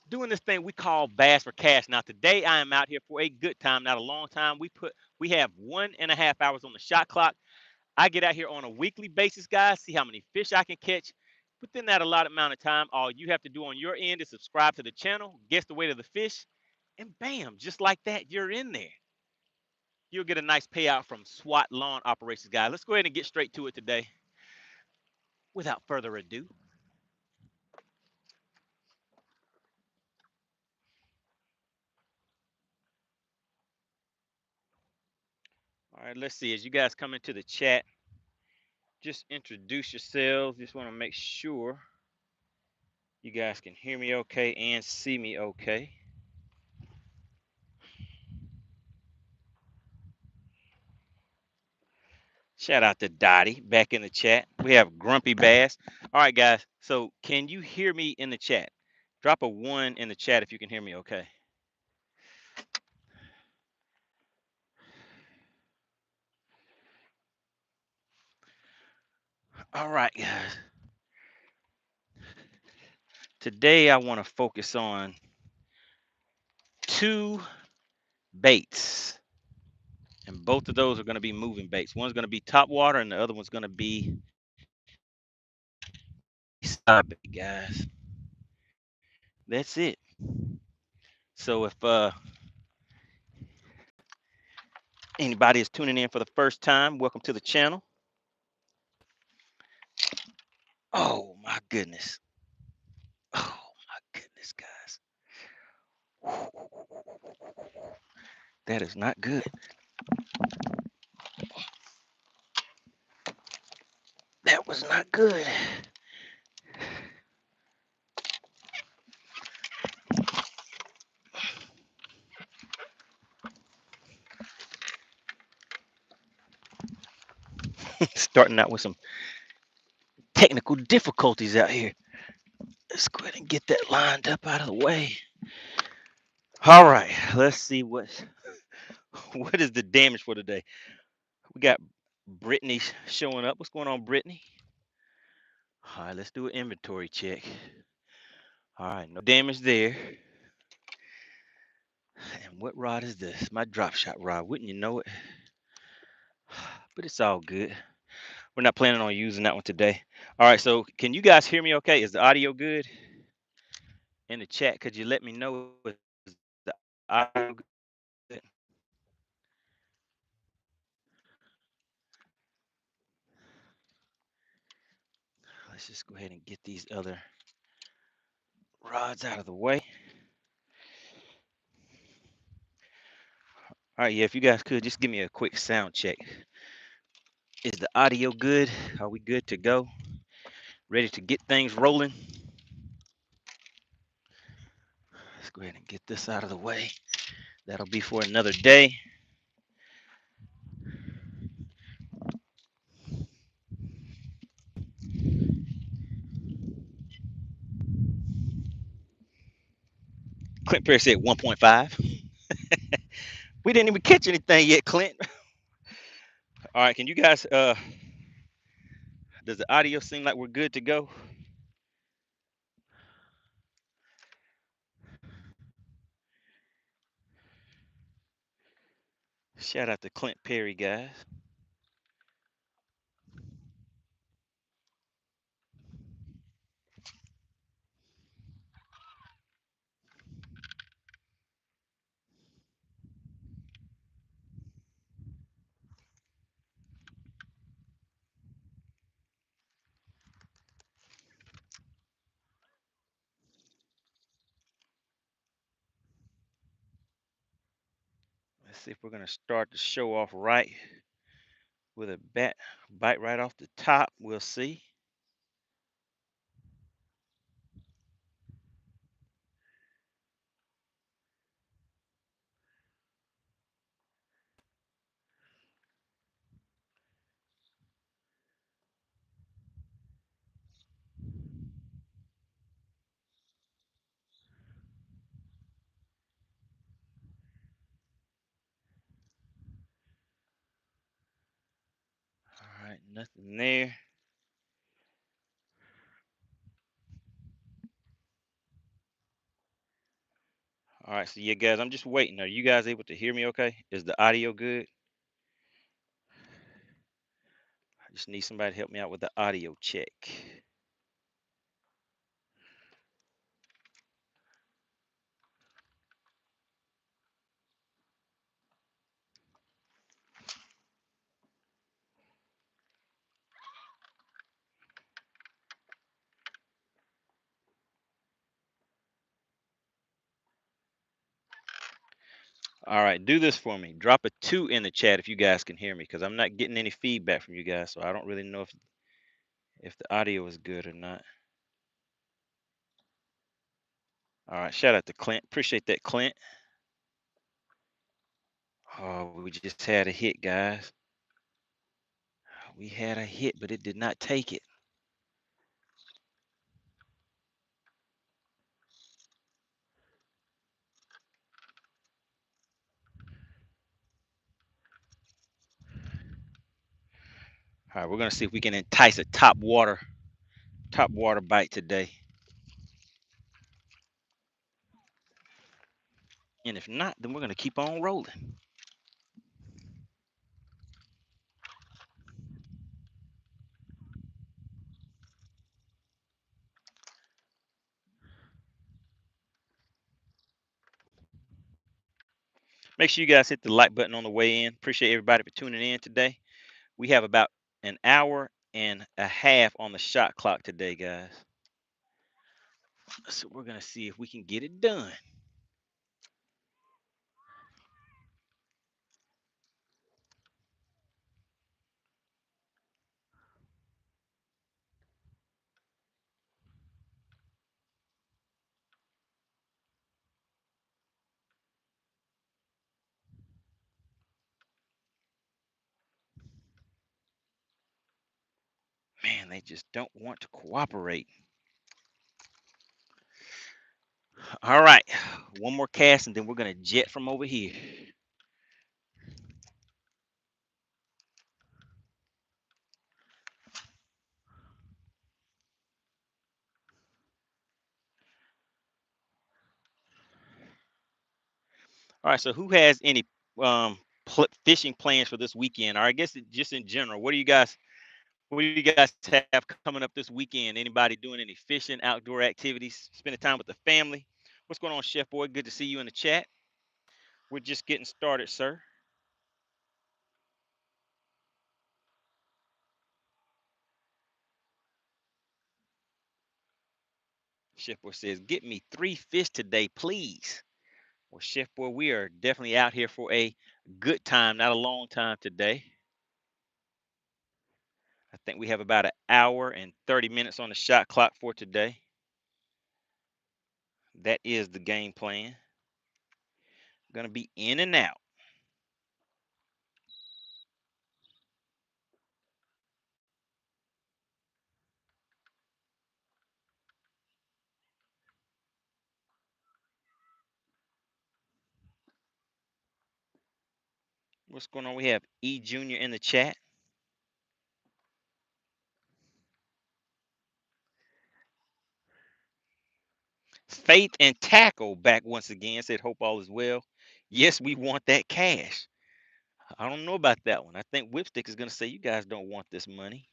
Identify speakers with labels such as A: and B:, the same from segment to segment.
A: doing this thing we call Bass for Cash. Now today I am out here for a good time, not a long time. We have 1.5 hours on the shot clock. I get out here on a weekly basis, guys, see how many fish I can catch within that allotted amount of time. All you have to do on your end is subscribe to the channel, guess the weight of the fish, and bam, just like that, you're in there. You'll get a nice payout from SWAT lawn operations, guys. Let's go ahead and get straight to it today. Without further ado, all right, let's see. As you guys come into the chat, just introduce yourselves. Just want to make sure you guys can hear me okay and see me okay. Shout out to Dottie back in the chat. We have Grumpy Bass. All right, guys. So can you hear me in the chat? Drop a 1 in the chat if you can hear me okay. All right, guys. Today I want to focus on 2 baits. And both of those are going to be moving baits. One's going to be top water and the other one's going to be side bait, guys. That's it. So if anybody is tuning in for the first time, welcome to the channel. Oh my goodness. Oh my goodness, guys. That is not good. That was not good. Starting out with some technical difficulties out here. Let's go ahead and get that lined up out of the way. All right, let's see what is the damage for today. We got Brittany showing up. What's going on, Brittany? All right, let's do an inventory check. All right, no damage there. And what rod is this? My drop shot rod. Wouldn't you know it? But it's all good. We're not planning on using that one today. All right, so can you guys hear me okay? Is the audio good? In the chat, could you let me know if the audio good? Let's just go ahead and get these other rods out of the way. All right, yeah, if you guys could just give me a quick sound check. Is the audio good? Are we good to go? Ready to get things rolling? Let's go ahead and get this out of the way. That'll be for another day. Clint Perry said 1.5. We didn't even catch anything yet, Clint. All right, can you guys does the audio seem like we're good to go? Shout out to Clint Perry, guys. Let's see if we're gonna start the show off right with a bite right off the top. We'll see. All right, nothing there. All right, so yeah, guys, I'm just waiting. Are you guys able to hear me okay? Is the audio good? I just need somebody to help me out with the audio check. All right, do this for me. Drop a 2 in the chat if you guys can hear me, because I'm not getting any feedback from you guys, so I don't really know if the audio is good or not. All right, shout out to Clint. Appreciate that, Clint. Oh, we just had a hit, guys. We had a hit, but it did not take it. All right, we're gonna see if we can entice a top water bite today. And if not, then we're gonna keep on rolling. Make sure you guys hit the like button on the way in. Appreciate everybody for tuning in today. We have about an hour and a half on the shot clock today, guys. So we're gonna see if we can get it done. Man, they just don't want to cooperate. All right, one more cast and then we're gonna jet from over here. All right, so who has any fishing plans for this weekend? Or I guess just in general, what do you guys have coming up this weekend? Anybody doing any fishing, outdoor activities, spending time with the family? What's going on, Chef Boy? Good to see you in the chat. We're just getting started, sir. Chef Boy says, "Get me 3 fish today, please." Well, Chef Boy, we are definitely out here for a good time, not a long time today. I think we have about an hour and 30 minutes on the shot clock for today. That is the game plan. Gonna be in and out. What's going on? We have E Junior in the chat. Faith and Tackle back once again. Said, "Hope all is well." Yes, we want that cash. I don't know about that one. I think Whipstick is gonna say you guys don't want this money.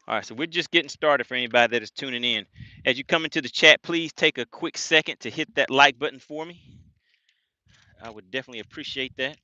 A: All right, so we're just getting started for anybody that is tuning in. As you come into the chat, please take a quick second to hit that like button for me. I would definitely appreciate that.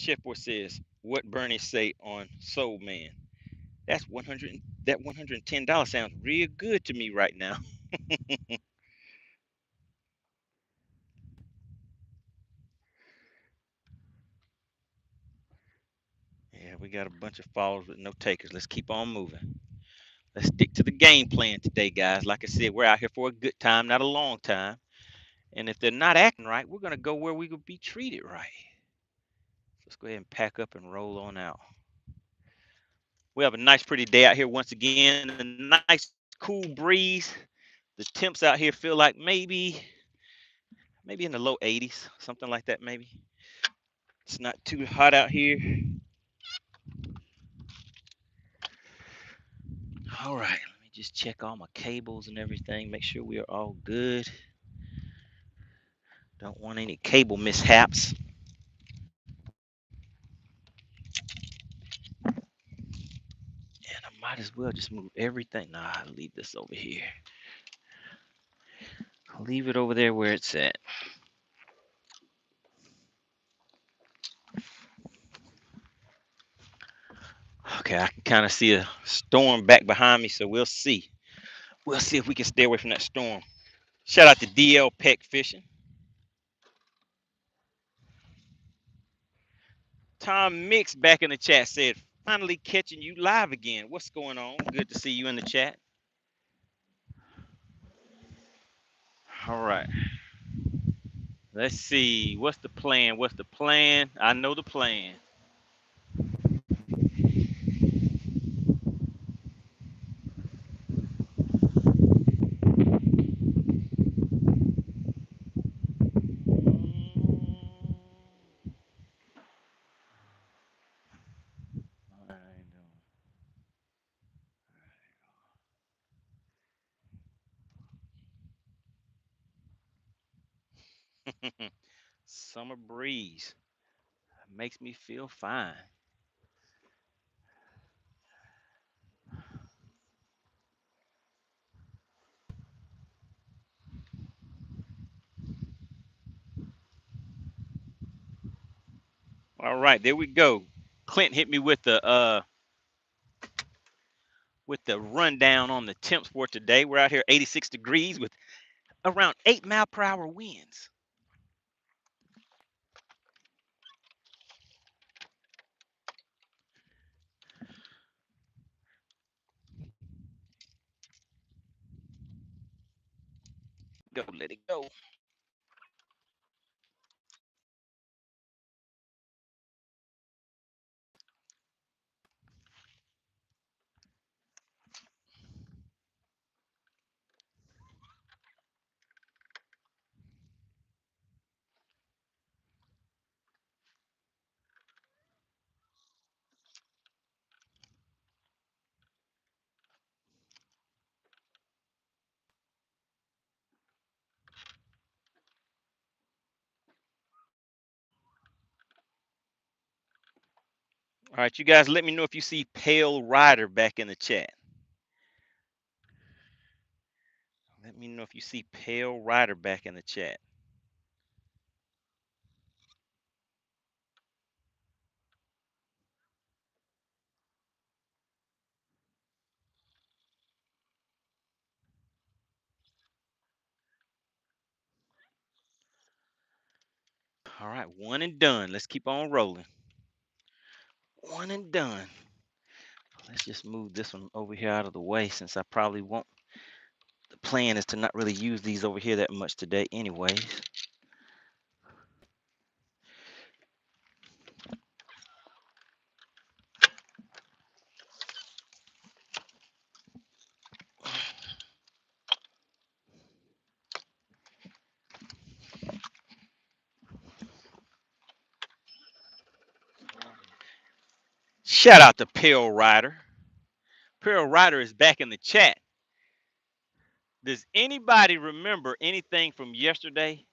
A: Chefboy says, what Bernie say on Soul Man? That's that $110 sounds real good to me right now. Yeah, we got a bunch of followers with no takers. Let's keep on moving. Let's stick to the game plan today, guys. Like I said, we're out here for a good time, not a long time. And if they're not acting right, we're going to go where we could be treated right. Let's go ahead and pack up and roll on out. We have a nice, pretty day out here once again. A nice, cool breeze. The temps out here feel like maybe in the low 80s, something like that, maybe. It's not too hot out here. All right, let me just check all my cables and everything, make sure we are all good. Don't want any cable mishaps. And I might as well just move everything. Nah, I'll leave this over here. I'll leave it over there where it's at. Okay, I can kind of see a storm back behind me, so we'll see. We'll see if we can stay away from that storm. Shout out to DL Peck Fishing. Tom Mix back in the chat said, finally catching you live again. What's going on? Good to see you in the chat. All right. Let's see. What's the plan? What's the plan? I know the plan. Summer breeze makes me feel fine. All right, there we go. Clint hit me with the rundown on the temps for today. We're out here 86 degrees with around 8 mile per hour winds. Go, let it go. All right, you guys, let me know if you see Pale Rider back in the chat. Let me know if you see Pale Rider back in the chat. All right, one and done. Let's keep on rolling. One and done. Let's just move this one over here out of the way since I probably won't. The plan is to not really use these over here that much today anyways. Shout out to Pale Rider. Pale Rider is back in the chat. Does anybody remember anything from yesterday?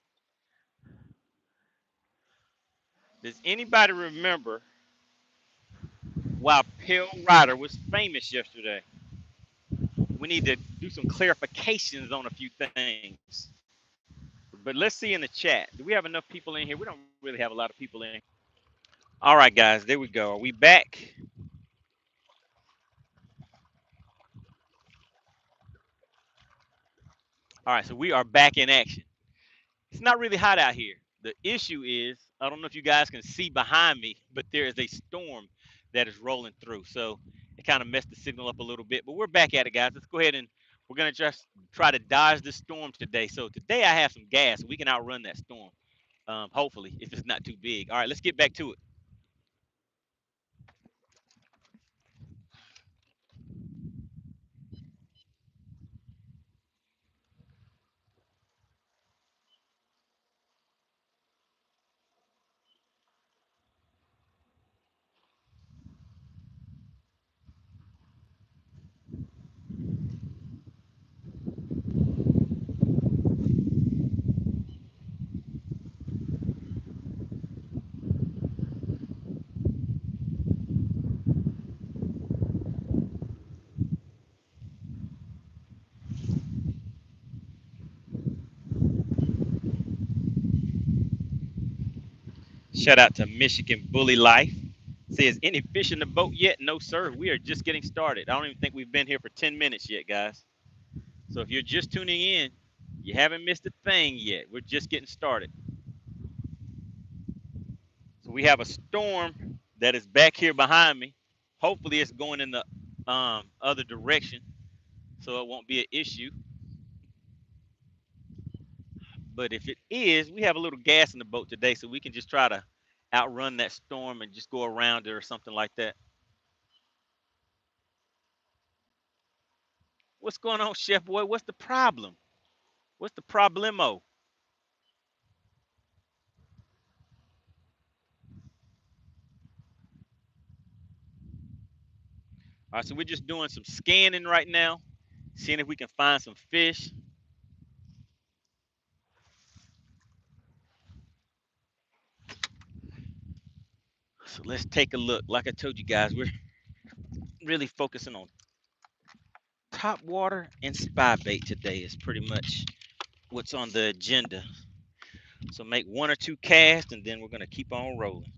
A: Does anybody remember why Pale Rider was famous yesterday? We need to do some clarifications on a few things. But let's see in the chat. Do we have enough people in here? We don't really have a lot of people in. All right, guys, there we go. Are we back? All right, so we are back in action. It's not really hot out here. The issue is, I don't know if you guys can see behind me, but there is a storm that is rolling through. So it kind of messed the signal up a little bit, but we're back at it, guys. Let's go ahead and we're going to just try to dodge the storm today. So today I have some gas. So we can outrun that storm, hopefully, if it's not too big. All right, let's get back to it. Shout out to Michigan Bully Life. Says, any fish in the boat yet? No, sir. We are just getting started. I don't even think we've been here for 10 minutes yet, guys. So if you're just tuning in, you haven't missed a thing yet. We're just getting started. So we have a storm that is back here behind me. Hopefully it's going in the other direction so it won't be an issue. But if it is, we have a little gas in the boat today so we can just try to outrun that storm and just go around it or something like that. What's going on, Chef Boy? What's the problem? What's the problemo? All right, so we're just doing some scanning right now, seeing if we can find some fish. So let's take a look. Like I told you guys, we're really focusing on top water and spy bait today is pretty much what's on the agenda. So make one or two casts and then we're going to keep on rolling.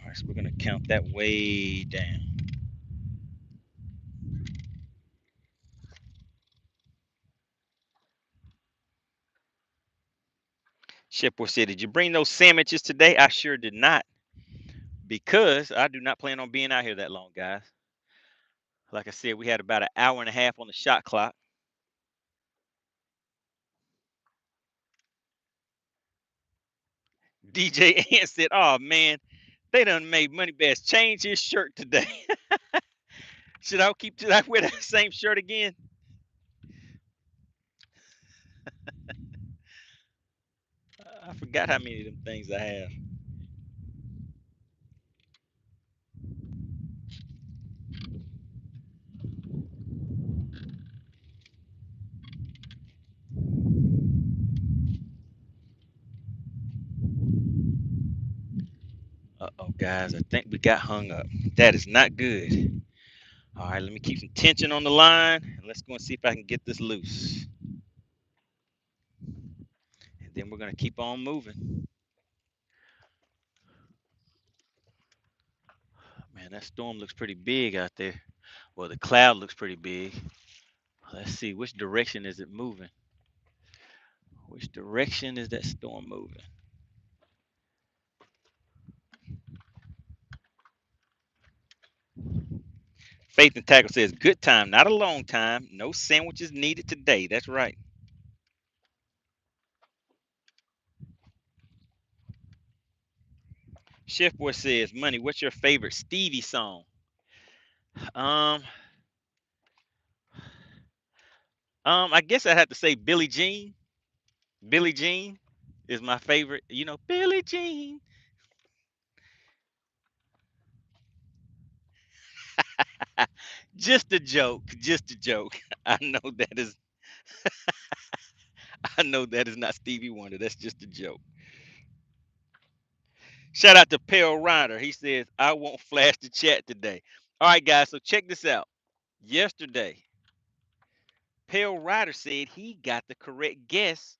A: All right, so we're going to count that way down. Shipboard said, did you bring those sandwiches today? I sure did not, because I do not plan on being out here that long, guys. Like I said, we had about an hour and a half on the shot clock. DJ Ant said, oh man, they done made MoneyBass change his shirt today. Should I wear that same shirt again? I forgot how many of them things I have. Uh-oh, guys, I think we got hung up. That is not good. All right, let me keep some tension on the line, and let's go and see if I can get this loose. And then we're going to keep on moving. Man, that storm looks pretty big out there. Well, the cloud looks pretty big. Let's see, which direction is it moving? Which direction is that storm moving? Faith and Tackle says, good time, not a long time. No sandwiches needed today. That's right. Chef Boy says, Money, what's your favorite Stevie song? Um, I guess I have to say Billie Jean. Billie Jean is my favorite. You know, Billie Jean. Just a joke. Just a joke. I know that is I know that is not Stevie Wonder. That's just a joke. Shout out to Pale Ryder. He says, I won't flash the chat today. All right, guys. So check this out. Yesterday, Pale Ryder said he got the correct guess,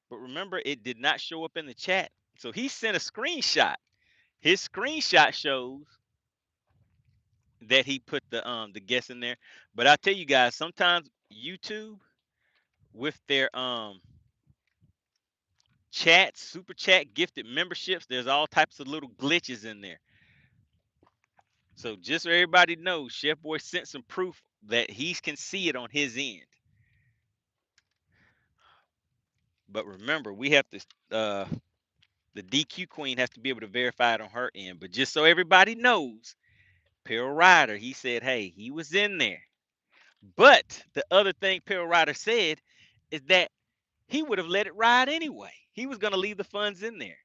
A: but remember, it did not show up in the chat. So he sent a screenshot. His screenshot shows that he put the guess in there. But I tell you guys, sometimes YouTube with their chat, super chat, gifted memberships, there's all types of little glitches in there. So just so everybody knows, Chef Boy sent some proof that he can see it on his end. But remember, we have to the DQ queen has to be able to verify it on her end. But just so everybody knows, Pearl Ryder, he said, hey, he was in there. But the other thing Pearl Ryder said is that he would have let it ride anyway. He was going to leave the funds in there.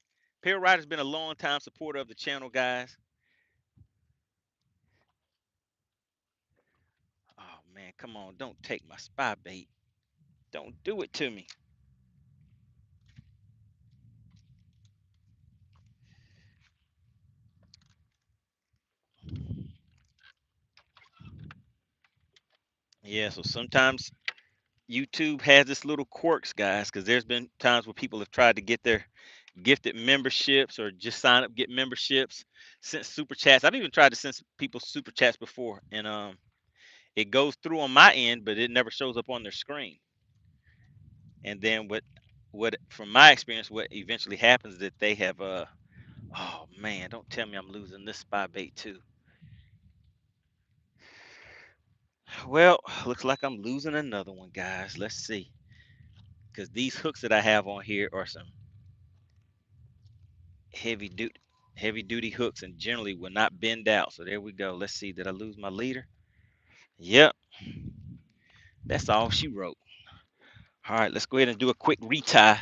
A: Pearl Ryder's been a long time supporter of the channel, guys. Oh man, come on, don't take my spy bait. Don't do it to me. Yeah, so sometimes YouTube has this little quirks, guys, because there's been times where people have tried to get their gifted memberships or just sign up, get memberships, send super chats. I've even tried to send people super chats before, and it goes through on my end, but it never shows up on their screen. And then what from my experience, what eventually happens is that they have oh man, don't tell me I'm losing this spy bait too. Well, looks like I'm losing another one, guys. Let's see. Because these hooks that I have on here are some heavy duty hooks and generally will not bend out. So there we go. Let's see. Did I lose my leader? Yep. That's all she wrote. All right, let's go ahead and do a quick retie.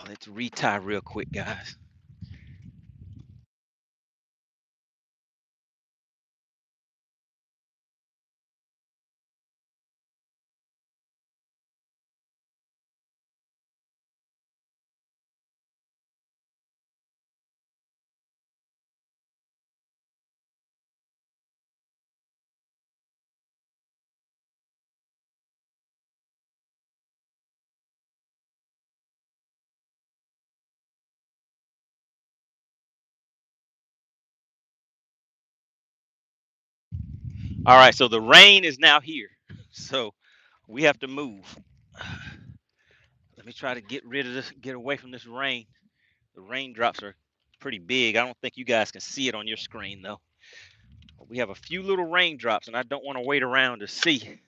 A: Let's retie real quick, guys. All right, so the rain is now here. So we have to move. Let me try to get rid of this, get away from this rain. The raindrops are pretty big. I don't think you guys can see it on your screen though. But we have a few little raindrops, and I don't want to wait around to see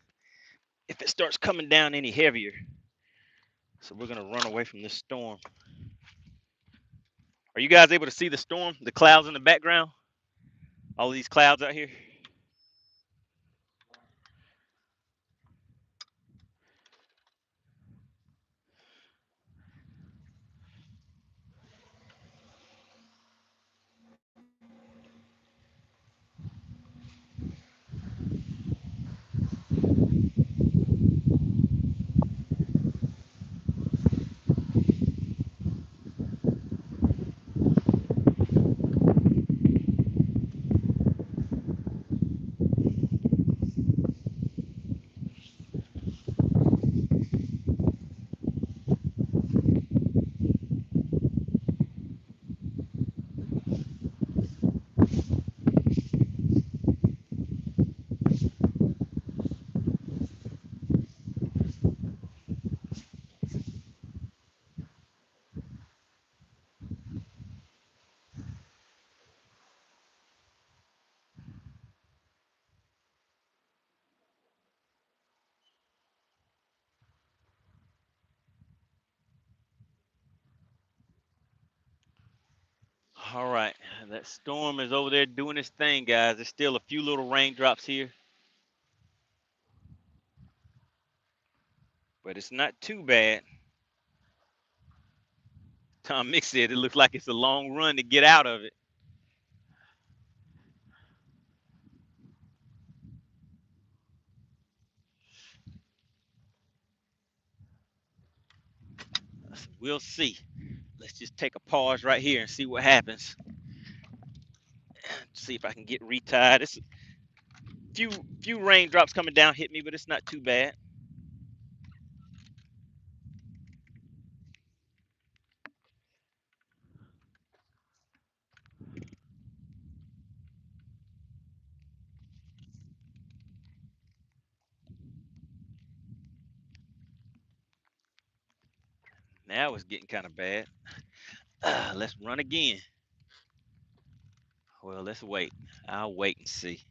A: if it starts coming down any heavier. So we're gonna run away from this storm. Are you guys able to see the storm, the clouds in the background? All of these clouds out here? All right, that storm is over there doing its thing, guys. There's still a few little raindrops here, but it's not too bad. Tom Mix said it looks like it's a long run to get out of it. We'll see. Let's just take a pause right here and see what happens. See if I can get retied. It's a few raindrops coming down hit me, but it's not too bad. Now it's getting kind of bad. Let's run again. Well, let's wait. I'll wait and see.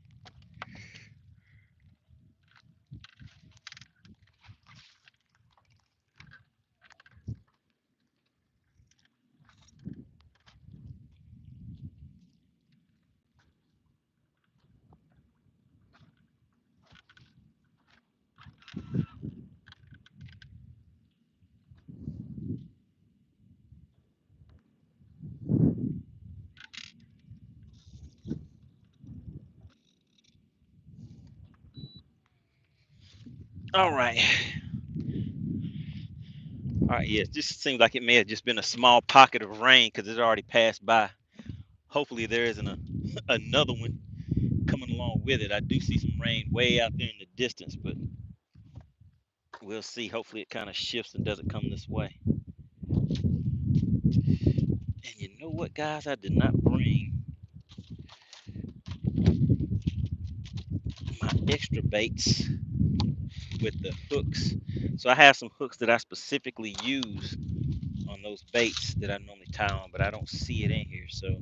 A: All right. All right, yeah, it just seems like it may have just been a small pocket of rain because it's already passed by. Hopefully there isn't another one coming along with it. I do see some rain way out there in the distance, but we'll see. Hopefully it kind of shifts and doesn't come this way. And you know what, guys? I did not bring my extra baits with the hooks. So I have some hooks that I specifically use on those baits that I normally tie on, but I don't see it in here. So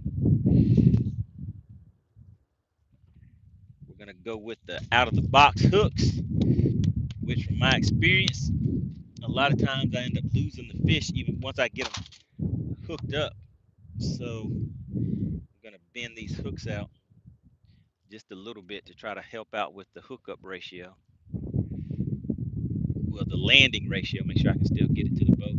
A: we're gonna go with the out of the box hooks, which from my experience, a lot of times I end up losing the fish even once I get them hooked up. So I'm gonna bend these hooks out just a little bit to try to help out with the hookup ratio. Well, the landing ratio, make sure I can still get it to the boat.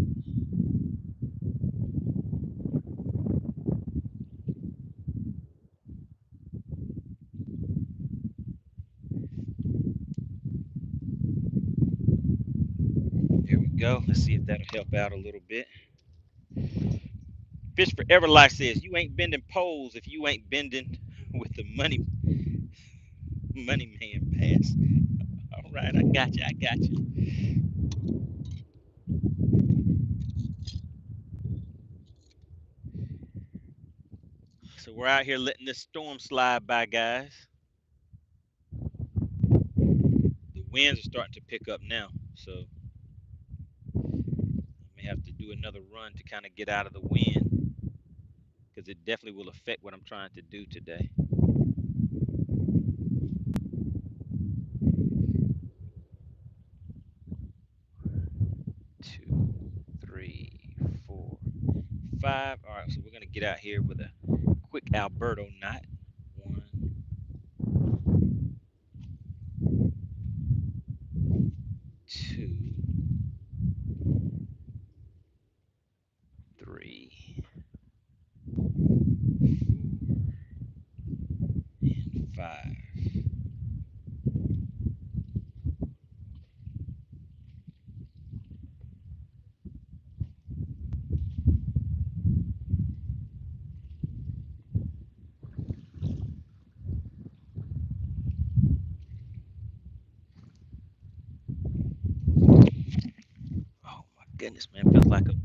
A: There we go. Let's see if that'll help out a little bit. Fish Forever Life says, you ain't bending poles if you ain't bending with the money man bass. All right, I got you. I got you. So we're out here letting this storm slide by, guys. The winds are starting to pick up now, so I may have to do another run to kind of get out of the wind because it definitely will affect what I'm trying to do today. 2, 3, 4, 5. All right, so we're gonna get out here with a quick Alberto knot. 1, 2, 3, 4, and 5. Oh my goodness, man! Feels like one of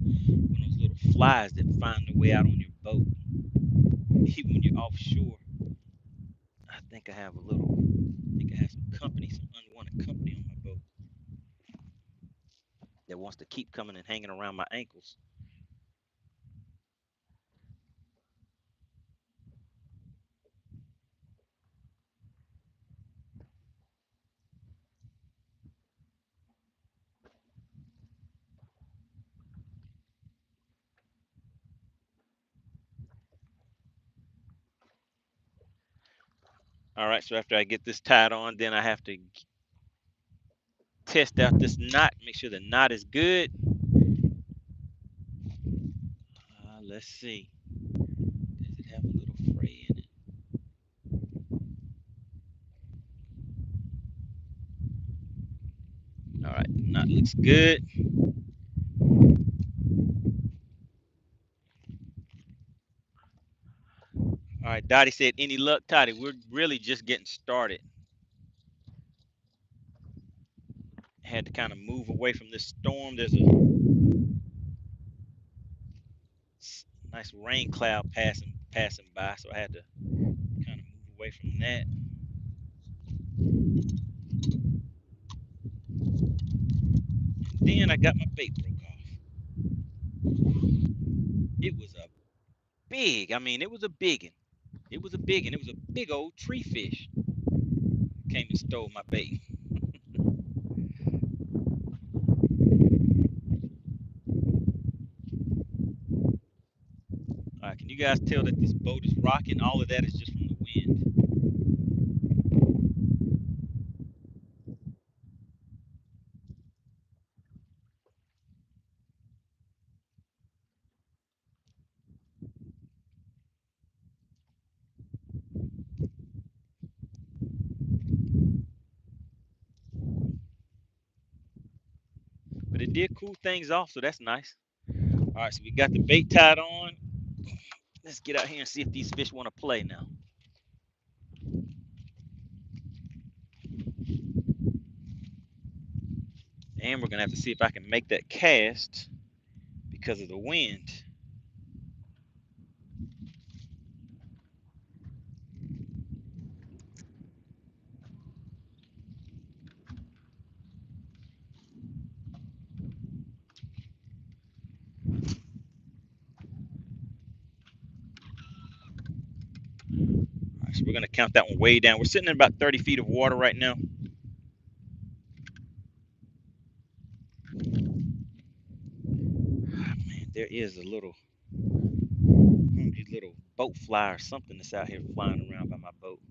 A: those little flies that find their way out on your boat, even when you're offshore. I think I have some company, some unwanted company on my boat that wants to keep coming and hanging around my ankles. All right, so after I get this tied on, then I have to test out this knot, make sure the knot is good. Let's see. Does it have a little fray in it? All right, the knot looks good. All right, Dottie said, any luck, Toddy? We're really just getting started. Had to kind of move away from this storm. There's a nice rain cloud passing by, so I had to kind of move away from that. Then I got my bait broke off. It was a big, I mean, it was a big one. It was a big one. It was a big old tree fish. Came and stole my bait. All right, can you guys tell that this boat is rocking? All of that is just from the wind. But it did cool things off, so that's nice. All right, so we got the bait tied on. Let's get out here and see if these fish want to play now. And we're going to have to see if I can make that cast because of the wind. All right, so we're going to count that one way down. We're sitting at about 30 feet of water right now. Oh, man, there is a little boat fly or something that's out here flying around by my boat.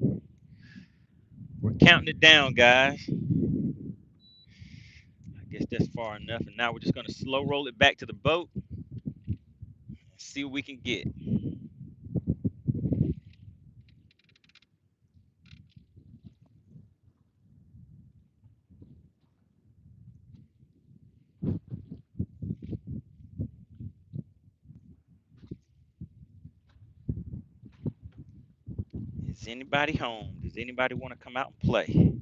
A: We're counting it down, guys. I guess that's far enough. And now we're just going to slow roll it back to the boat and see what we can get. Is anybody home? Does anybody want to come out and play?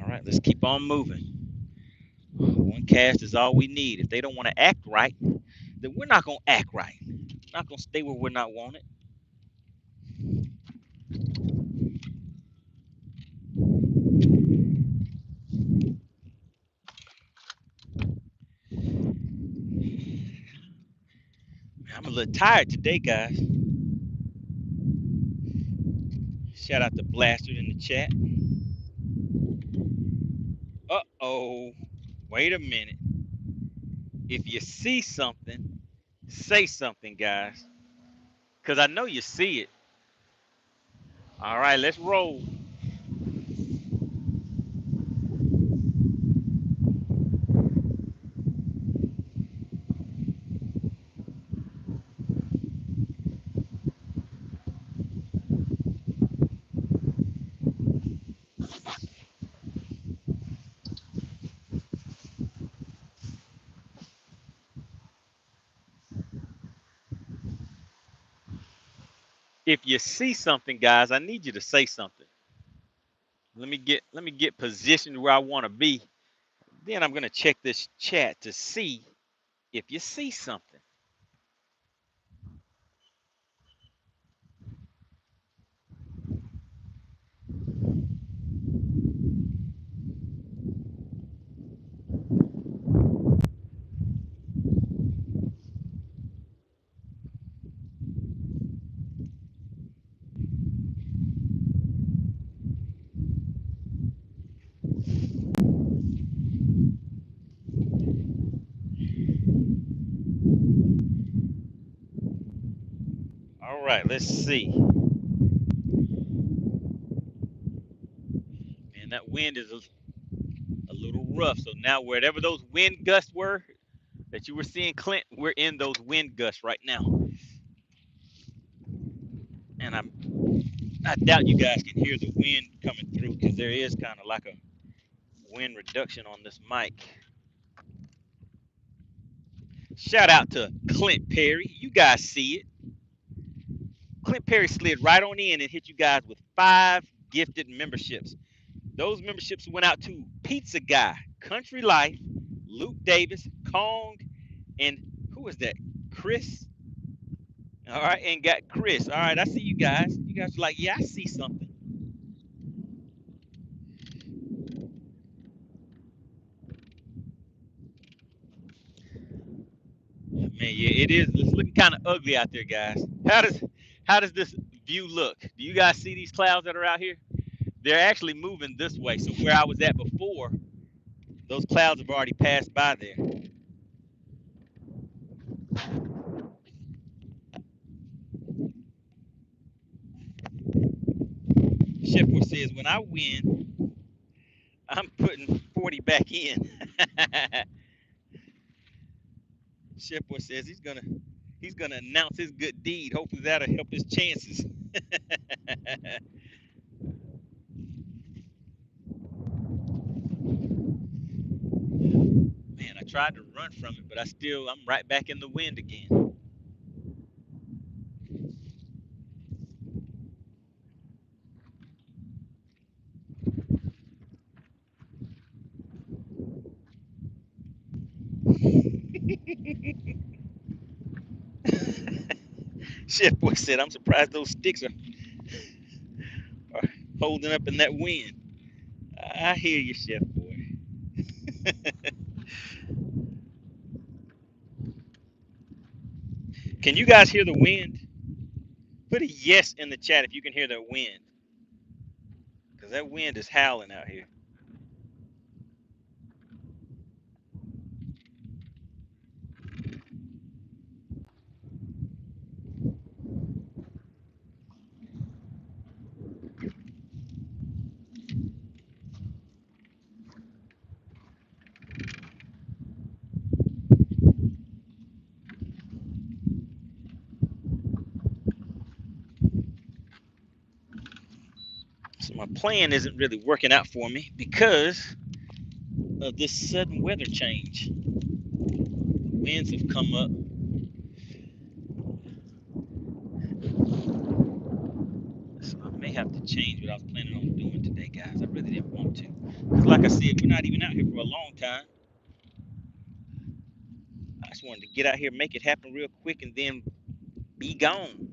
A: All right, let's keep on moving. One cast is all we need. If they don't want to act right, then we're not going to act right. We're not going to stay where we're not wanted. I'm a little tired today, guys. Shout out to Blaster in the chat. Uh-oh. Wait a minute. If you see something, say something, guys. Because I know you see it. All right, let's roll. If you see something, guys, I need you to say something. Let me get positioned where I want to be. Then I'm going to check this chat to see if you see something. All right, let's see. Man, that wind is a little rough. So now wherever those wind gusts were, that you were seeing, Clint, we're in those wind gusts right now. And I doubt you guys can hear the wind coming through because there is kind of like a wind reduction on this mic. Shout out to Clint Perry. You guys see it. Clint Perry slid right on in and hit you guys with 5 gifted memberships. Those memberships went out to Pizza Guy, Country Life, Luke Davis, Kong, and who was that? Chris. All right, and got Chris. All right, I see you guys. You guys are like, yeah, I see something. Man, yeah, it is. It's looking kind of ugly out there, guys. How does this view look? Do you guys see these clouds that are out here? They're actually moving this way. So where I was at before, those clouds have already passed by there. Shepard says, when I win, I'm putting 40 back in. Shepard says he's gonna announce his good deed. Hopefully that'll help his chances. Man, I tried to run from it, but I'm right back in the wind again. Chef Boy said, I'm surprised those sticks are holding up in that wind. I hear you, Chef Boy. Can you guys hear the wind? Put a yes in the chat if you can hear the wind. Because that wind is howling out here. So my plan isn't really working out for me because of this sudden weather change. Winds have come up. So I may have to change what I was planning on doing today, guys. I really didn't want to. Because like I said, we're not even out here for a long time. I just wanted to get out here, make it happen real quick, and then be gone.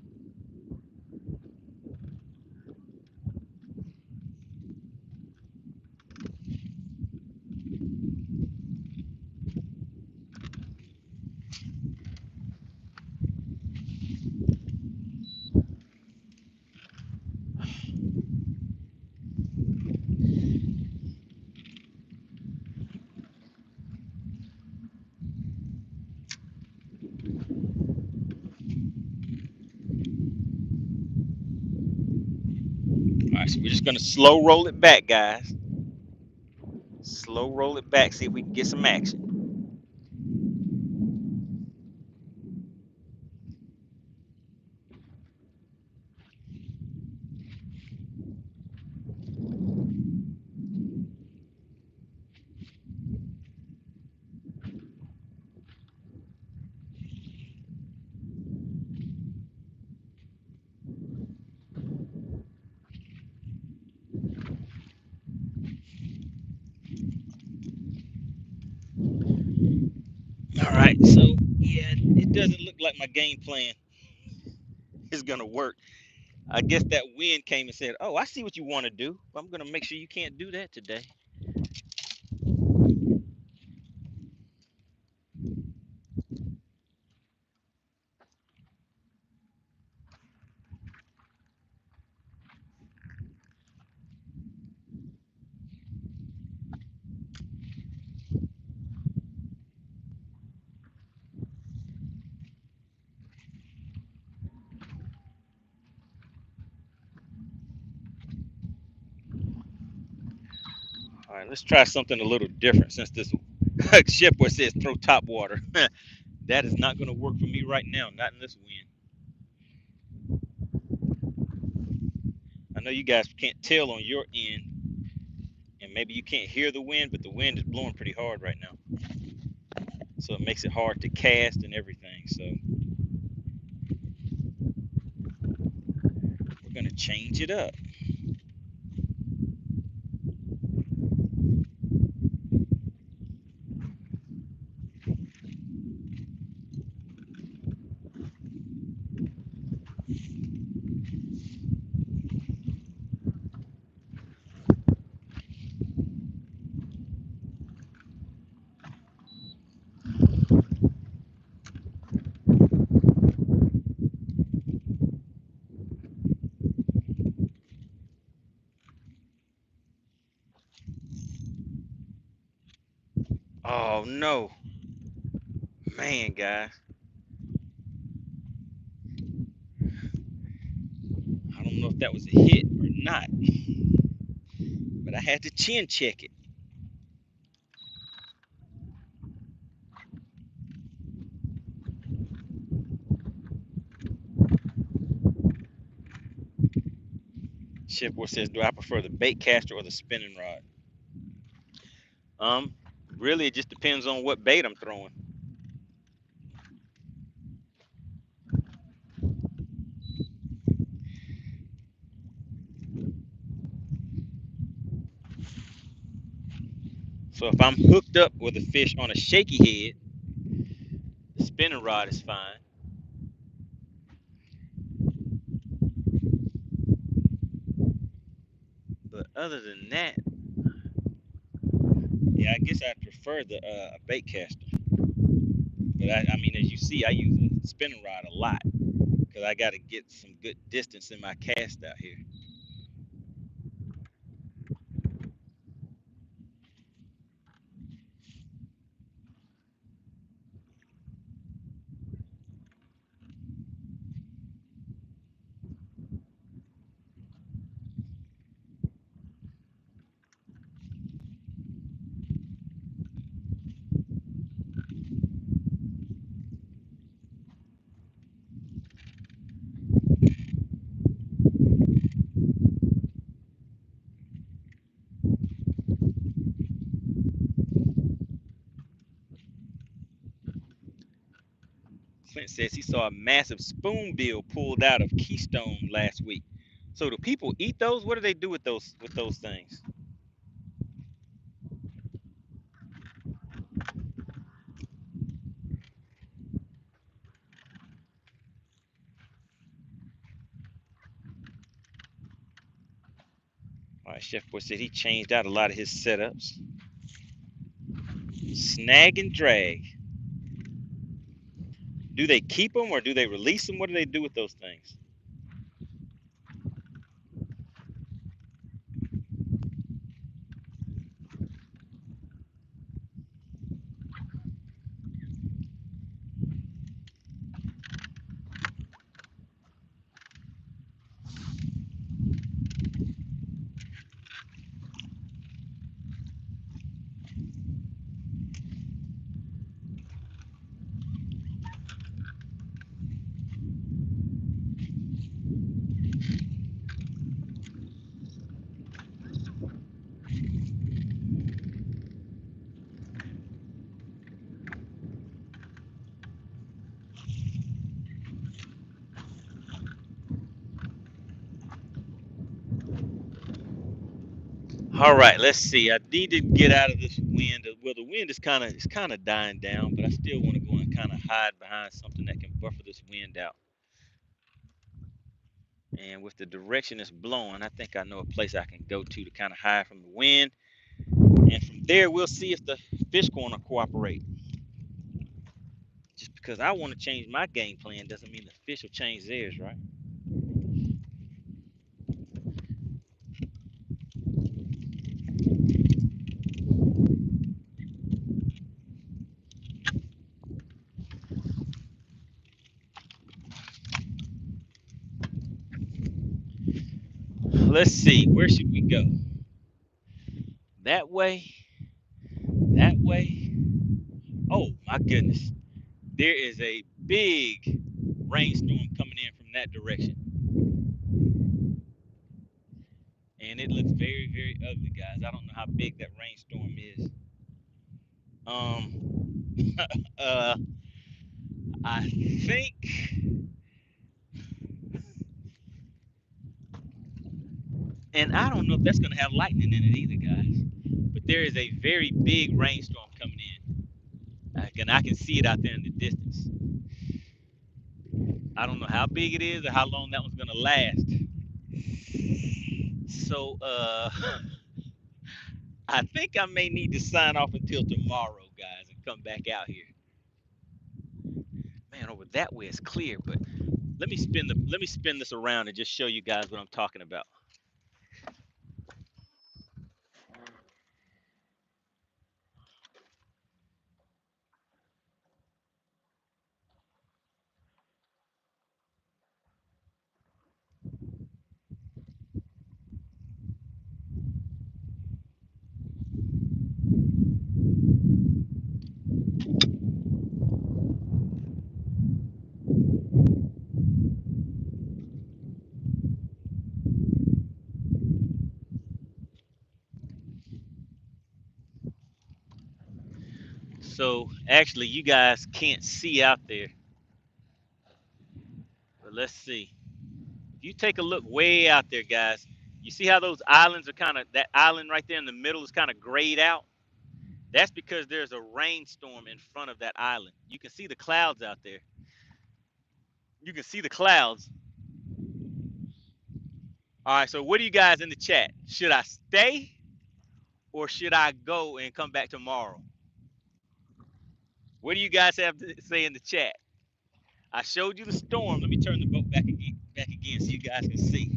A: All right, so we're just gonna slow roll it back, guys. Slow roll it back, see if we can get some action. All right, so yeah, it doesn't look like my game plan is gonna work. I guess that wind came and said, "Oh, I see what you want to do. But I'm gonna make sure you can't do that today." All right, let's try something a little different since this Chef Boy says throw top water. That is not going to work for me right now. Not in this wind. I know you guys can't tell on your end, and maybe you can't hear the wind, but the wind is blowing pretty hard right now. So it makes it hard to cast and everything. So we're going to change it up. Oh no, man, guys. I don't know if that was a hit or not, but I had to chin check it. Chef Boy says, do I prefer the bait caster or the spinning rod? Really, it just depends on what bait I'm throwing. So if I'm hooked up with a fish on a shaky head, the spinning rod is fine. But other than that, yeah, I guess I prefer the bait caster. But I mean, as you see, I use a spinning rod a lot because I got to get some good distance in my cast out here. Clint says he saw a massive spoonbill pulled out of Keystone last week. So do people eat those? What do they do with those things? All right, Chef Boy said he changed out a lot of his setups. Snag and drag. Do they keep them or do they release them? What do they do with those things? All right, let's see. I need to get out of this wind. Well, the wind is kind of dying down, but I still want to go and kind of hide behind something that can buffer this wind out. And with the direction it's blowing, I think I know a place I can go to kind of hide from the wind. And from there, we'll see if the fish going to cooperate. Just because I want to change my game plan doesn't mean the fish will change theirs, right? Let's see. Where should we go? That way? That way? Oh my goodness. There is a big rainstorm coming in from that direction. And it looks very, very ugly, guys. I don't know how big that rainstorm is. Uh, I think, and I don't know if that's gonna have lightning in it either, guys. But there is a very big rainstorm coming in. I can see it out there in the distance. I don't know how big it is or how long that one's gonna last. So, I think I may need to sign off until tomorrow, guys, and come back out here. Man, over that way it's clear, but let me spin this around and just show you guys what I'm talking about. So actually, you guys can't see out there, but let's see. If you take a look way out there, guys, you see how those islands are kind of, that island right there in the middle is kind of grayed out? That's because there's a rainstorm in front of that island. You can see the clouds out there. You can see the clouds. All right, so what do you guys in the chat? Should I stay or should I go and come back tomorrow? What do you guys have to say in the chat? I showed you the storm. Let me turn the boat back again so you guys can see.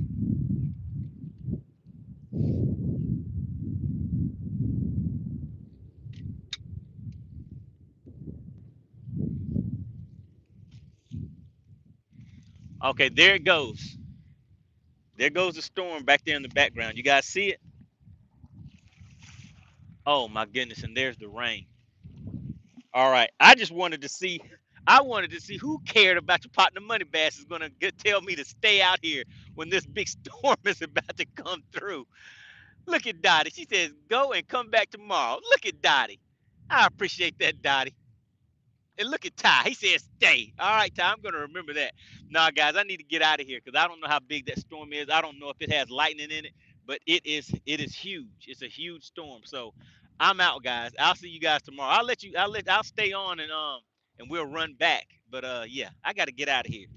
A: Okay, there it goes. There goes the storm back there in the background. You guys see it? Oh my goodness, and there's the rain. All right, I wanted to see who cared about your partner money bass is gonna tell me to stay out here when this big storm is about to come through. Look at Dottie. She says go and come back tomorrow. Look at Dottie. I appreciate that, Dottie. And look at Ty. He said stay. All right, Ty, I'm going to remember that. Nah, guys, I need to get out of here because I don't know how big that storm is. I don't know if it has lightning in it, but it is huge. It's a huge storm. So I'm out, guys. I'll see you guys tomorrow. I'll stay on and we'll run back. But yeah, I got to get out of here.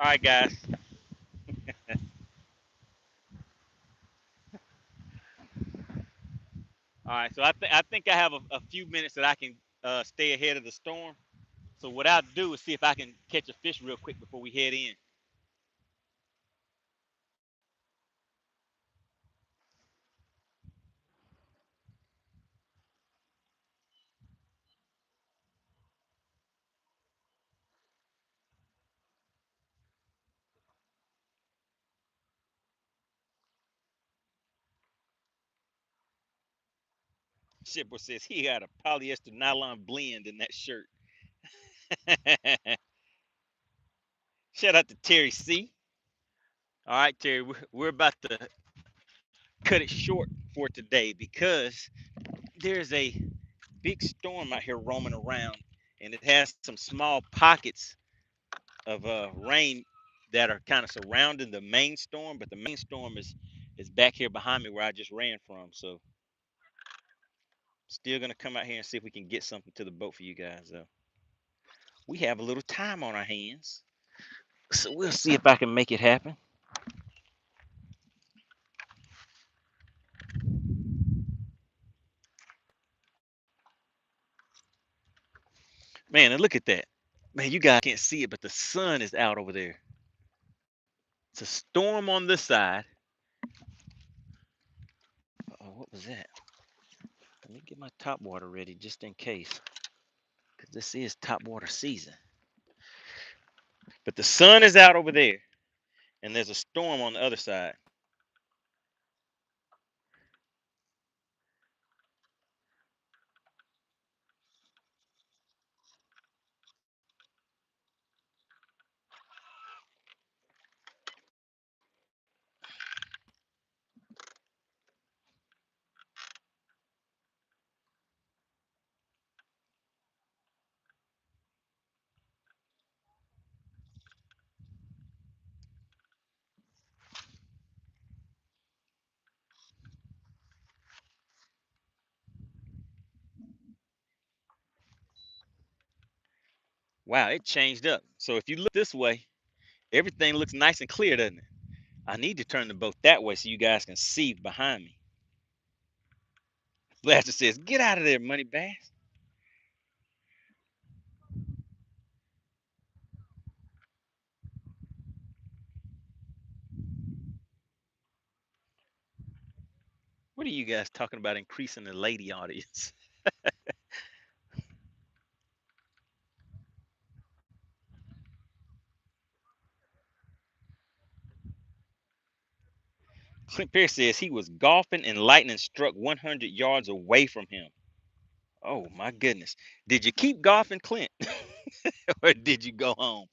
A: All right, guys. All right, so I think I have a few minutes that I can stay ahead of the storm. So what I'll do is see if I can catch a fish real quick before we head in. Shipper says he got a polyester nylon blend in that shirt. Shout out to Terry C. All right, Terry, we're about to cut it short for today because there's a big storm out here roaming around, and it has some small pockets of rain that are kind of surrounding the main storm, but the main storm is back here behind me where I just ran from. So still gonna come out here and see if we can get something to the boat for you guys. Though we have a little time on our hands, so we'll see if I can make it happen. Man, and look at that. Man, you guys can't see it, but the sun is out over there. It's a storm on this side. Oh, what was that? Let me get my top water ready just in case, because this is top water season. But the sun is out over there, and there's a storm on the other side. Wow, it changed up. So if you look this way, everything looks nice and clear, doesn't it? I need to turn the boat that way so you guys can see behind me. Blaster says, "Get out of there, Money Bass." What are you guys talking about increasing the lady audience? Clint Perry says he was golfing and lightning struck 100 yards away from him. Oh my goodness. Did you keep golfing, Clint? Or did you go home?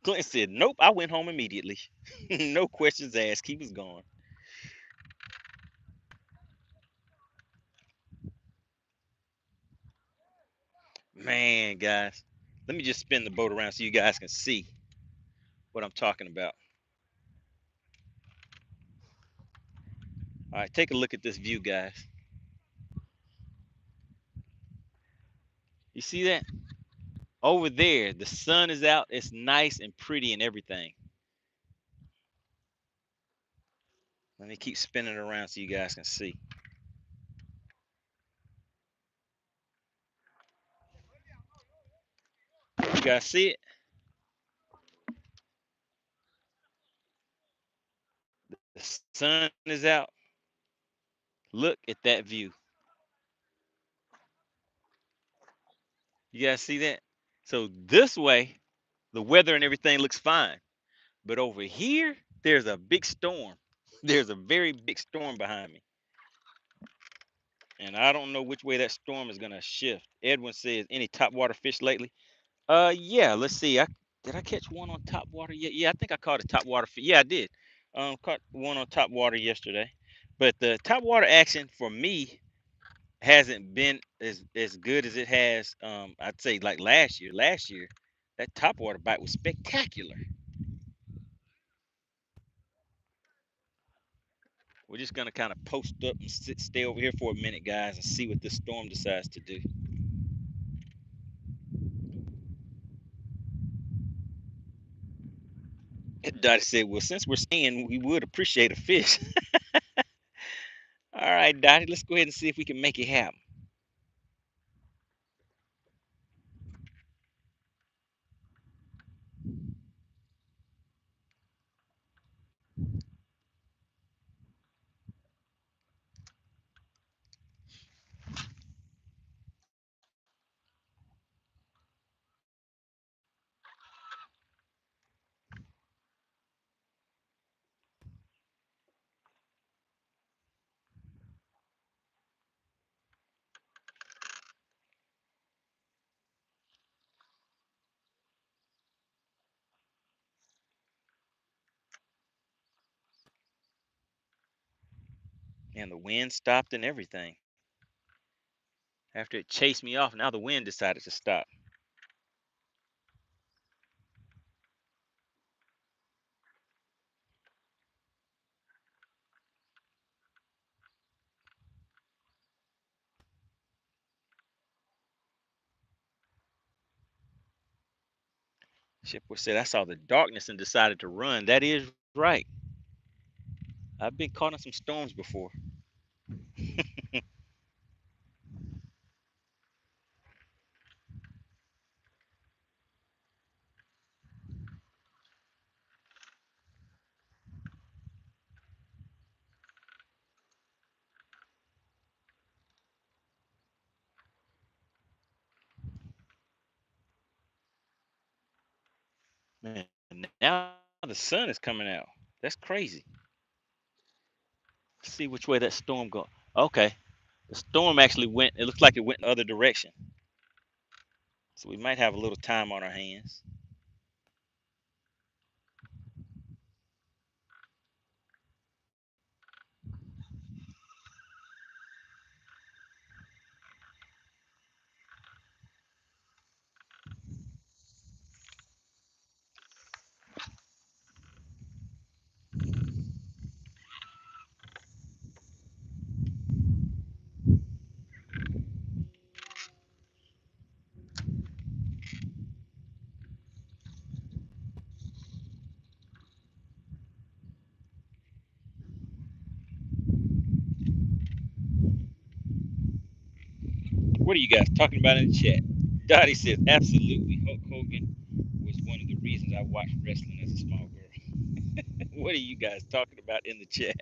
A: Clint said, "Nope, I went home immediately." No questions asked. He was gone. Man, guys, let me just spin the boat around so you guys can see what I'm talking about. All right, take a look at this view, guys. You see that? Over there, the sun is out. It's nice and pretty and everything. Let me keep spinning it around so you guys can see. You guys see it? The sun is out. Look at that view. You guys see that? So this way, the weather and everything looks fine. But over here, there's a big storm. There's a very big storm behind me. And I don't know which way that storm is gonna shift. Edwin says, any top water fish lately? Yeah, let's see. Did I catch one on top water yet? Yeah, I think I caught a top water fish. Yeah, I did. Caught one on top water yesterday. But the top water action for me hasn't been as good as it has. I'd say like last year. Last year, that top water bite was spectacular. We're just gonna kind of post up and stay over here for a minute, guys, and see what this storm decides to do. Dottie said, "Well, since we're saying we would appreciate a fish." All right, Dottie, let's go ahead and see if we can make it happen. And the wind stopped and everything. After it chased me off, now the wind decided to stop. Shipper said, "I saw the darkness and decided to run." That is right. I've been caught in some storms before. Man, now the sun is coming out. That's crazy. Let's see which way that storm go. Okay, the storm actually went. It looks like it went in the other direction. So we might have a little time on our hands. What are you guys talking about in the chat? Dottie says, absolutely. Hulk Hogan was one of the reasons I watched wrestling as a small girl. What are you guys talking about in the chat?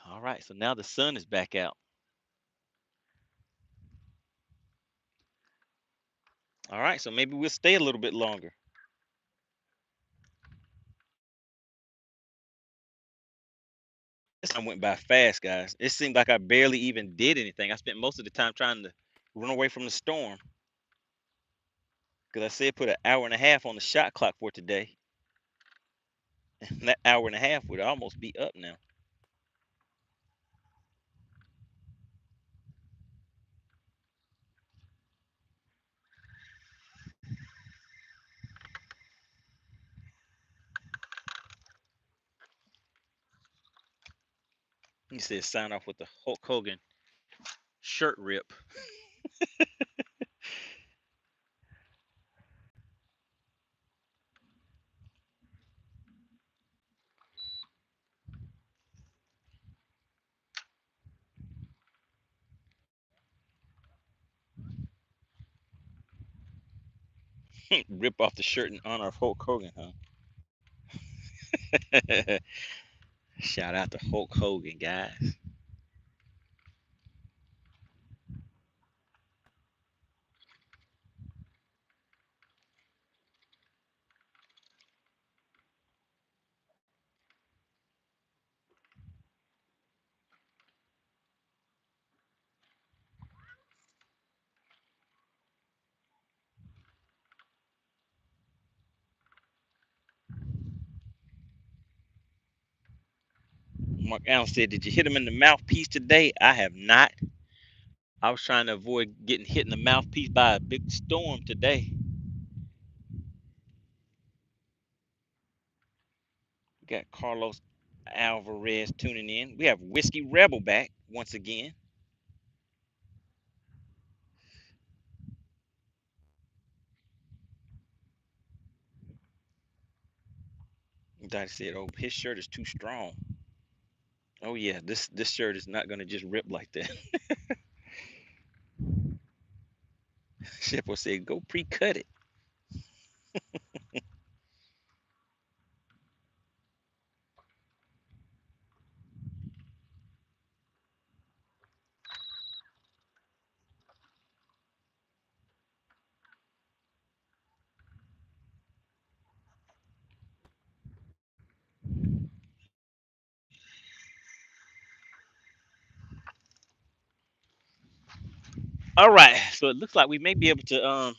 A: All right, so now the sun is back out. All right, so maybe we'll stay a little bit longer. This time went by fast, guys. It seemed like I barely even did anything. I spent most of the time trying to run away from the storm because I said put an hour and a half on the shot clock for today. And that hour and a half would almost be up now. He said sign off with the Hulk Hogan shirt rip. Rip off the shirt in honor of Hulk Hogan, huh? Shout out to Hulk Hogan, guys. Mark Allen said, "Did you hit him in the mouthpiece today?" I have not. I was trying to avoid getting hit in the mouthpiece by a big storm today. We got Carlos Alvarez tuning in. We have Whiskey Rebel back once again. Dottie said, "Oh, his shirt is too strong." Oh yeah, this shirt is not gonna just rip like that. Shepard said, "Go pre-cut it." All right, so it looks like we may be able to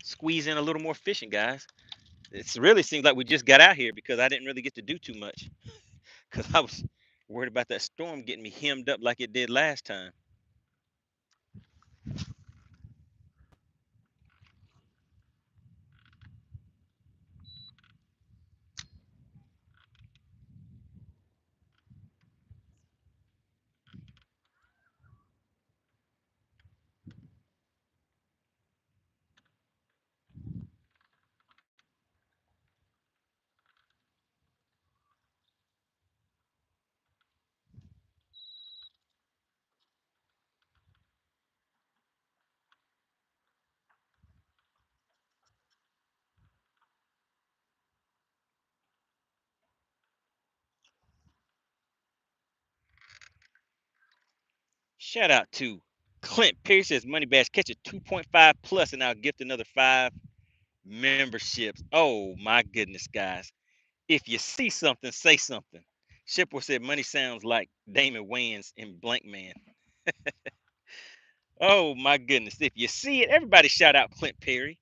A: squeeze in a little more fishing, guys. It really seems like we just got out here because I didn't really get to do too much because I was worried about that storm getting me hemmed up like it did last time. Shout out to Clint Pierce says MoneyBass catch a 2.5 plus and I'll gift another 5 memberships. Oh my goodness, guys. If you see something, say something. Shipper said money sounds like Damon Wayans in Blank Man. Oh my goodness. If you see it, everybody shout out Clint Perry.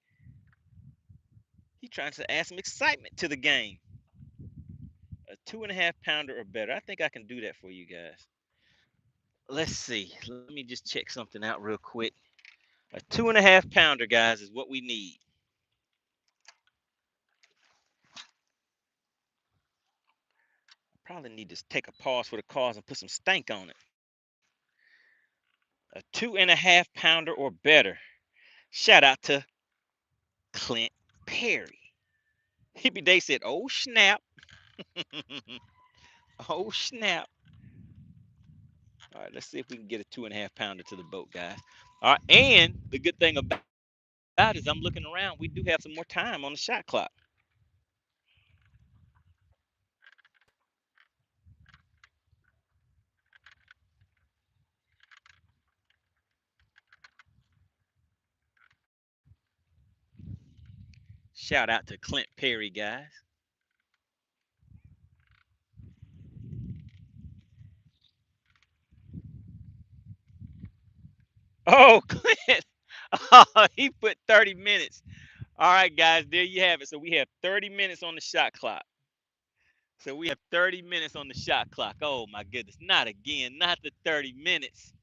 A: He trying to add some excitement to the game. A 2.5 pounder or better. I think I can do that for you guys. Let's see. Let me just check something out real quick. A 2.5 pounder, guys, is what we need. Probably need to take a pause for the cause and put some stank on it. A 2.5 pounder or better. Shout out to Clint Perry. Hippie Day said, "Oh snap." Oh snap. All right, let's see if we can get a 2.5 pounder to the boat, guys. All right, and the good thing about it is I'm looking around. We do have some more time on the shot clock. Shout out to Clint Perry, guys. Oh, Clint. Oh, he put 30 minutes. All right, guys, there you have it. So we have 30 minutes on the shot clock. So we have 30 minutes on the shot clock. Oh my goodness. Not again. Not the 30 minutes.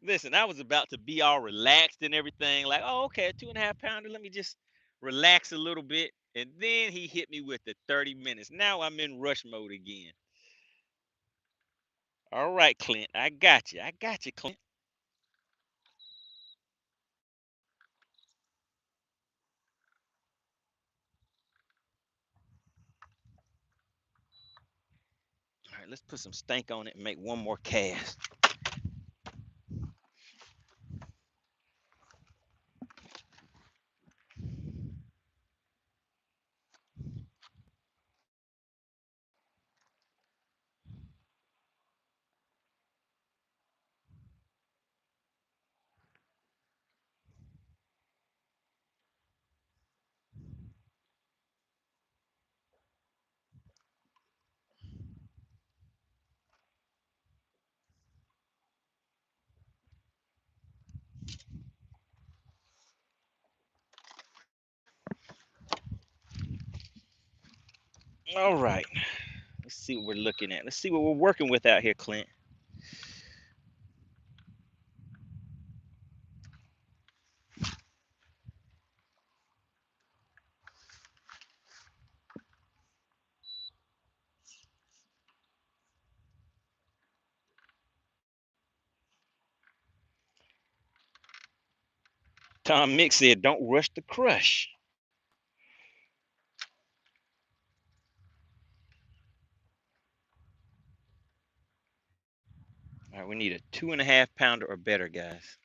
A: Listen, I was about to be all relaxed and everything, like, oh, okay, a 2.5 pounder. Let me just relax a little bit. And then he hit me with the 30 minutes. Now I'm in rush mode again. All right, Clint. I got you. I got you, Clint. All right, let's put some stank on it and make one more cast. All right. Let's see what we're looking at. Let's see what we're working with out here, Clint. Tom Mix said, "Don't rush the crush." All right, we need a 2.5 pounder or better, guys.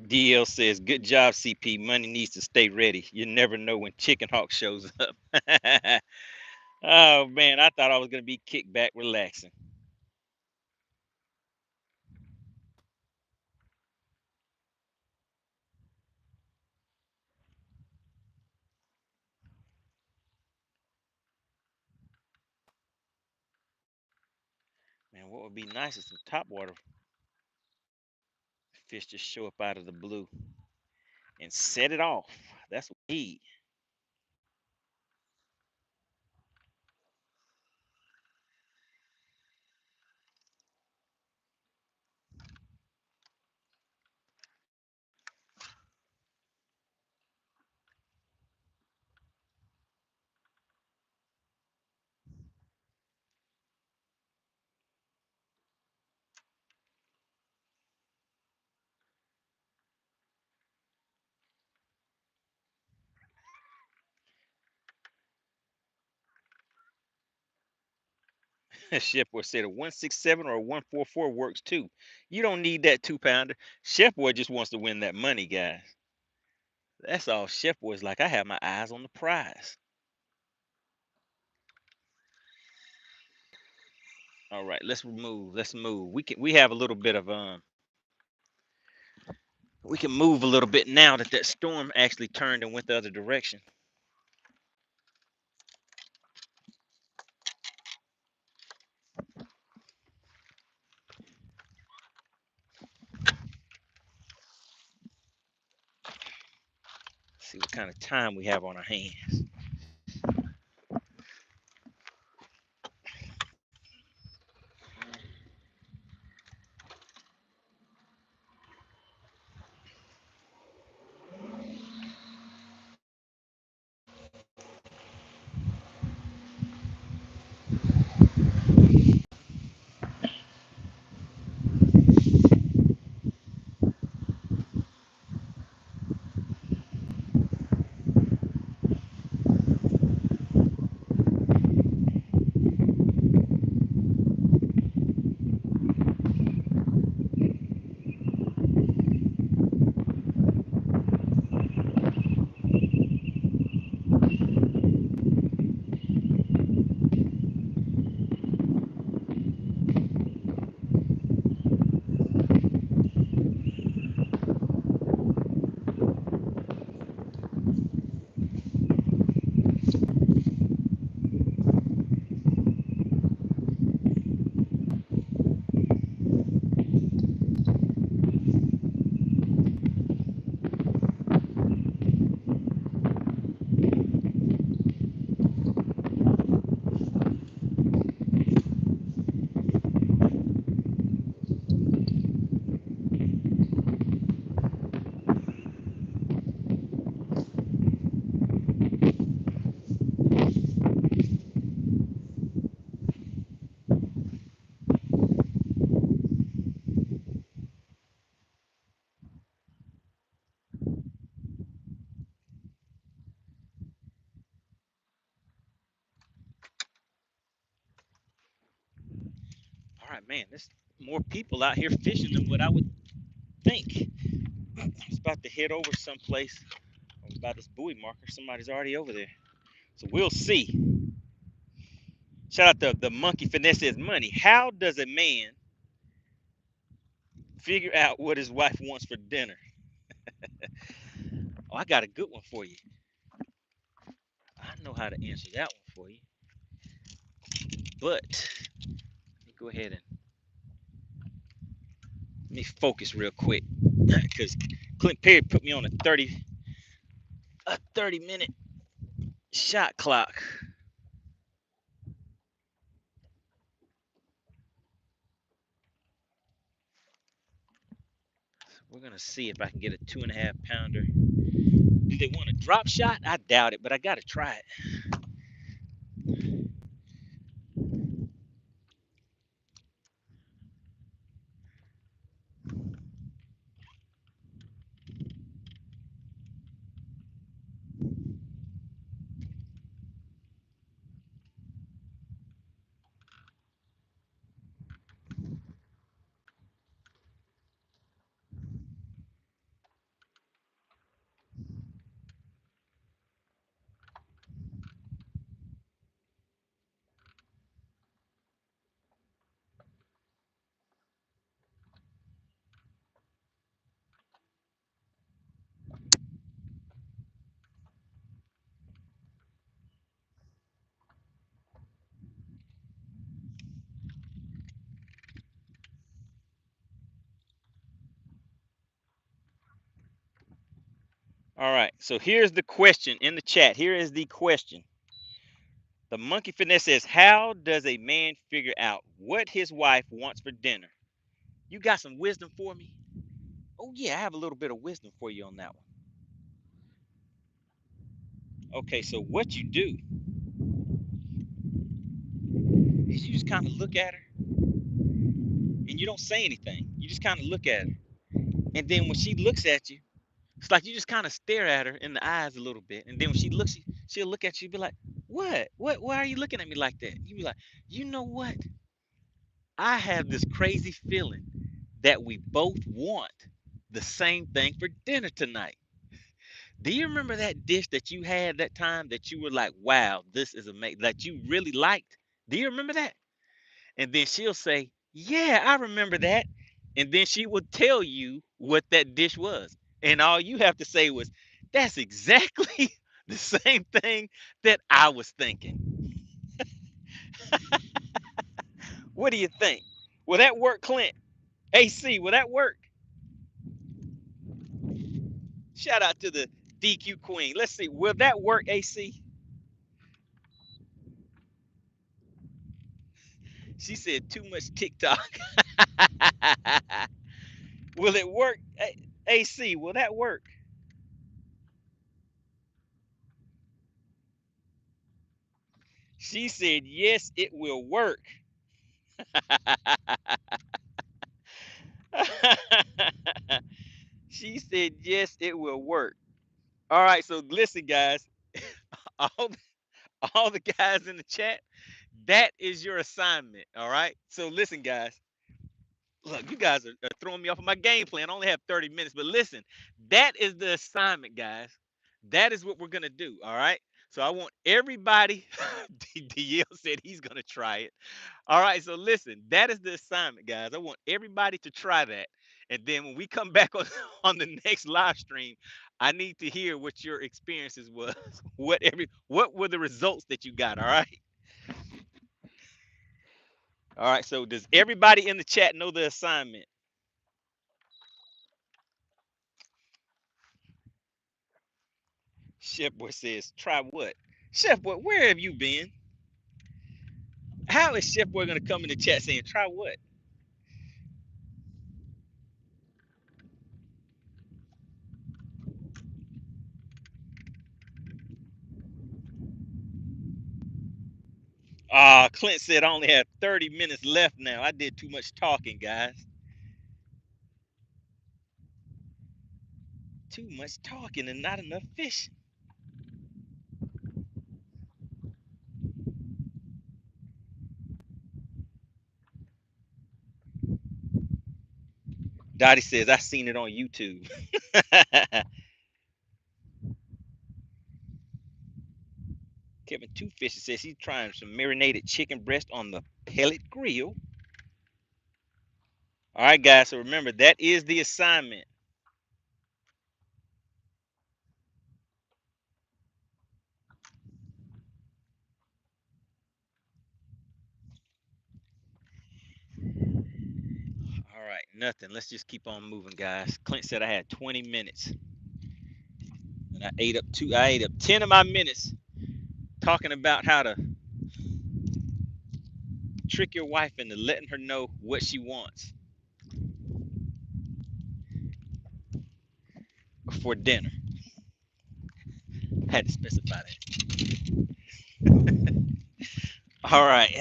A: DL says, "Good job, CP. Money needs to stay ready. You never know when Chicken Hawk shows up." Oh man, I thought I was gonna be kicked back, relaxing. Man, what would be nice is some top water fish just show up out of the blue and set it off. That's what we need. Chef Boy said a 167 or a 144 works too. You don't need that 2 pounder. Chef Boy just wants to win that money, guys. That's all Chef Boy's like. I have my eyes on the prize. All right, let's move. Let's move. We have a little bit of we can move a little bit now that that storm actually turned and went the other direction. See what kind of time we have on our hands. All right, man. There's more people out here fishing than what I would think. It's about to head over someplace by this buoy marker. Somebody's already over there. So we'll see. Shout out to the monkey finesses money. How does a man figure out what his wife wants for dinner? Oh, I got a good one for you. I know how to answer that one for you. But let me go ahead and let me focus real quick because Clint Perry put me on a 30-minute shot clock. We're gonna see if I can get a 2.5 pounder. Do they want a drop shot? I doubt it, but I gotta try it. All right, so here's the question in the chat. Here is the question. The monkey finesse says, how does a man figure out what his wife wants for dinner? You got some wisdom for me? Oh, yeah, I have a little bit of wisdom for you on that one. Okay, so what you do is you just kind of look at her and you don't say anything. You just kind of look at her. And then when she looks at you, it's like you just kind of stare at her in the eyes a little bit. And then when she looks, she'll look at you and be like, what? Why are you looking at me like that? You be like, you know what? I have this crazy feeling that we both want the same thing for dinner tonight. Do you remember that dish that you had that time that you were like, wow, this is amazing, that you really liked? Do you remember that? And then she'll say, yeah, I remember that. And then she would tell you what that dish was. And all you have to say was, that's exactly the same thing that I was thinking. What do you think? Will that work, Clint? AC, will that work? Shout out to the DQ Queen. Let's see, will that work, AC? She said too much TikTok. Will it work? AC, will that work? She said, yes, it will work. She said, yes, it will work. All right, so listen, guys, all, all the guys in the chat, that is your assignment. All right, so listen, guys. Look, you guys are throwing me off of my game plan. I only have 30 minutes, but listen, that is the assignment, guys. That is what we're gonna do. All right. So I want everybody. DL said he's gonna try it. All right. So listen, that is the assignment, guys. I want everybody to try that, and then when we come back on on the next live stream, I need to hear what your experiences was. What were the results that you got? All right. All right. So does everybody in the chat know the assignment? Chef Boy says, try what? Chef Boy, where have you been? How is Chef Boy gonna come in the chat saying, try what? Clint said I only have 30 minutes left now. I did too much talking, guys. Too much talking and not enough fishing. Dottie says, I seen it on YouTube. Kevin Two Fish says he's trying some marinated chicken breast on the pellet grill. All right, guys. So remember, that is the assignment. All right, nothing. Let's just keep on moving, guys. Clint said I had 20 minutes, and I ate up 10 of my minutes talking about how to trick your wife into letting her know what she wants for dinner. I had to specify that. All right.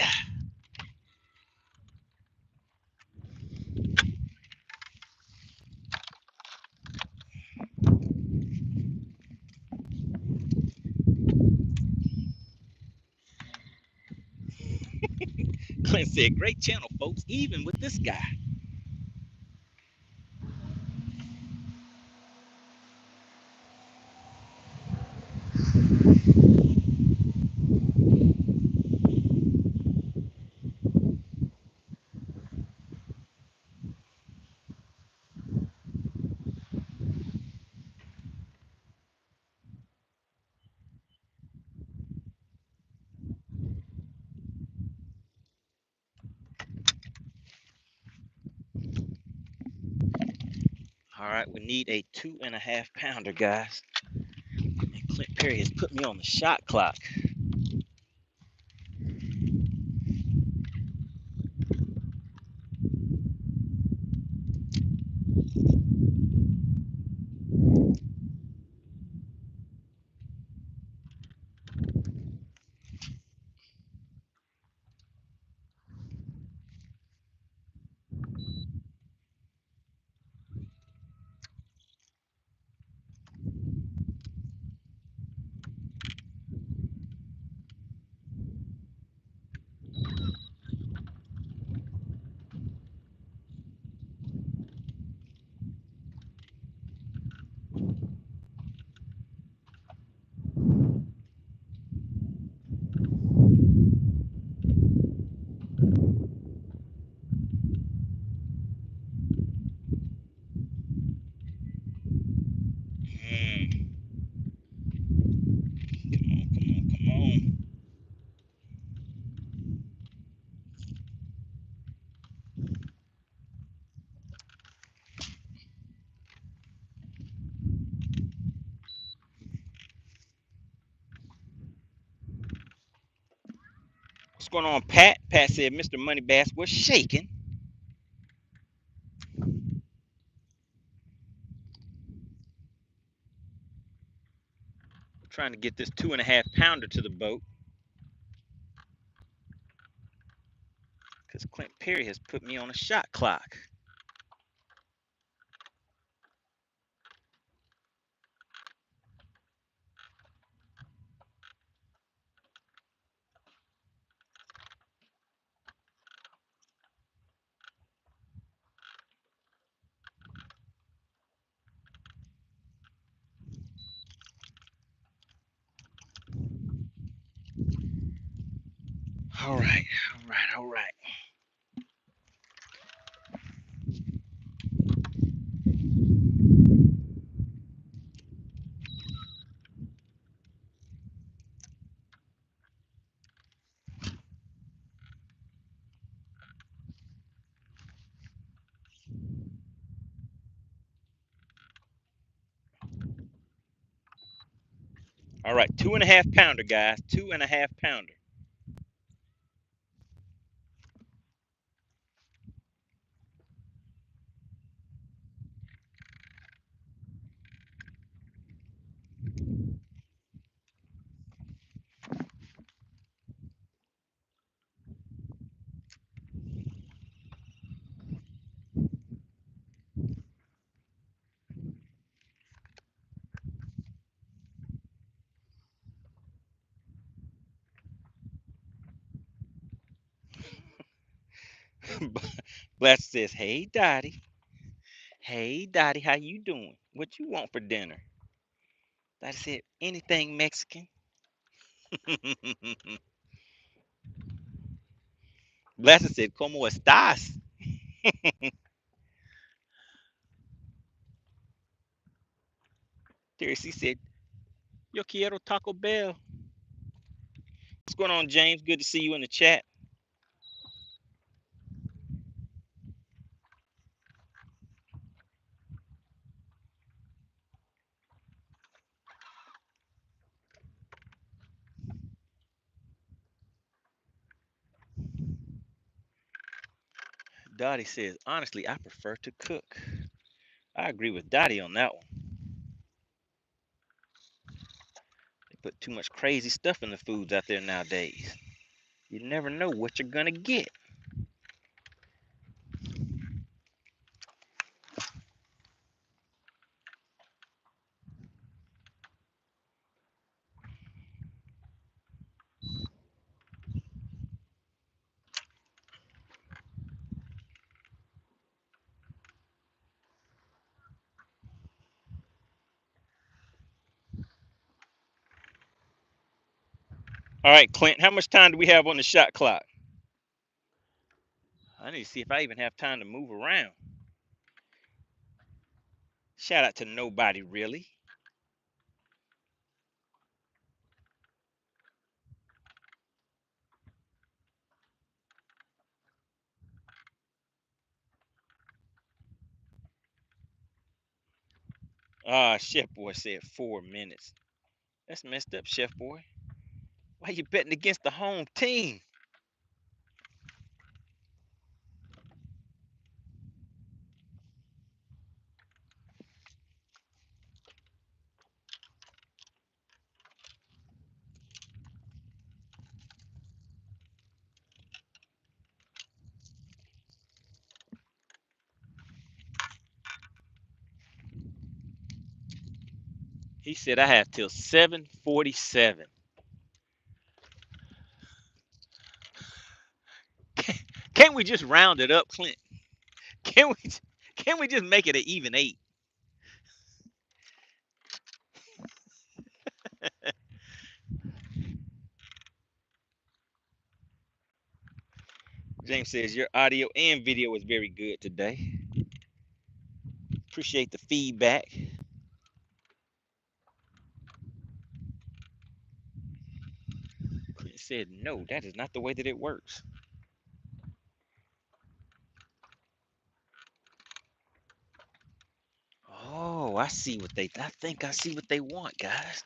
A: Clint said, great channel, folks, even with this guy. All right, we need a 2.5 pounder, guys. And Clint Perry has put me on the shot clock. Come on. What's going on, Pat? Pat said, Mr. MoneyBass, we're shaking. We're trying to get this 2.5 pounder to the boat. Because Clint Perry has put me on a shot clock. All right, all right, all right. All right, 2.5 pounder, guys. 2.5 pounder. Blast says, hey, Dottie. Hey, Dottie, how you doing? What you want for dinner? Dottie said, anything Mexican. Blessing said, ¿Cómo estás? Terry said, Yo quiero Taco Bell. What's going on, James? Good to see you in the chat. Dottie says, honestly, I prefer to cook. I agree with Dottie on that one. They put too much crazy stuff in the foods out there nowadays. You never know what you're going to get. All right, Clint, how much time do we have on the shot clock? I need to see if I even have time to move around. Shout out to nobody, really. Chef Boy said 4 minutes. That's messed up, Chef Boy. Why you betting against the home team? He said I have till 7:47. Can't we just round it up, Clint? Can we? Can we just make it an even 8? James says your audio and video was very good today. Appreciate the feedback. Clint said no, that is not the way that it works. Oh, I see what they. I think I see what they want, guys.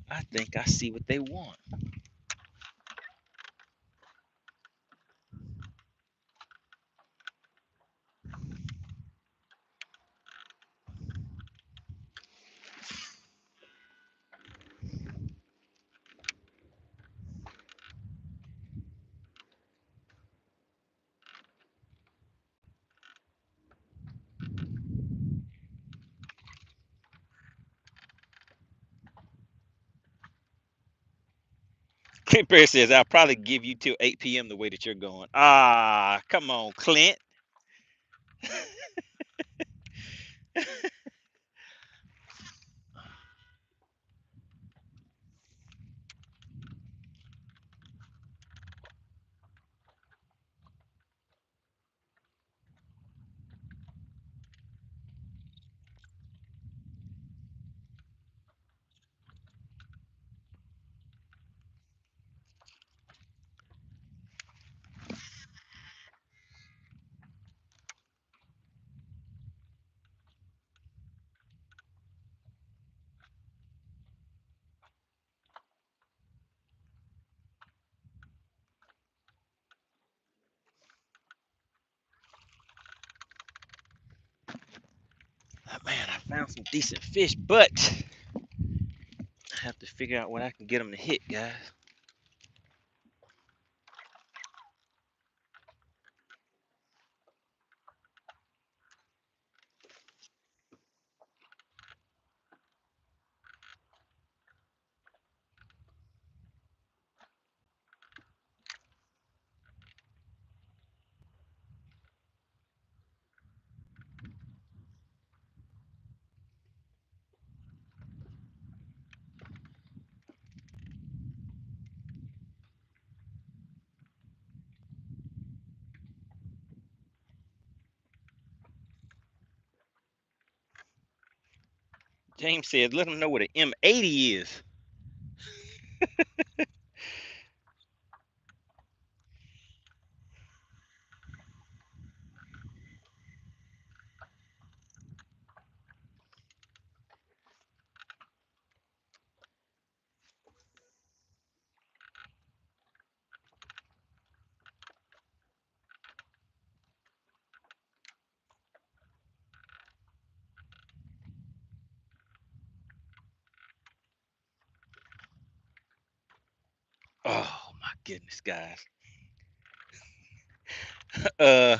A: I think I see what they want. Clint Perry says I'll probably give you till 8 p.m. the way that you're going. Ah, come on, Clint. Oh, man, I found some decent fish, but I have to figure out what I can get them to hit, guys. James said, let them know what an M80 is. Oh my goodness, guys. Uh,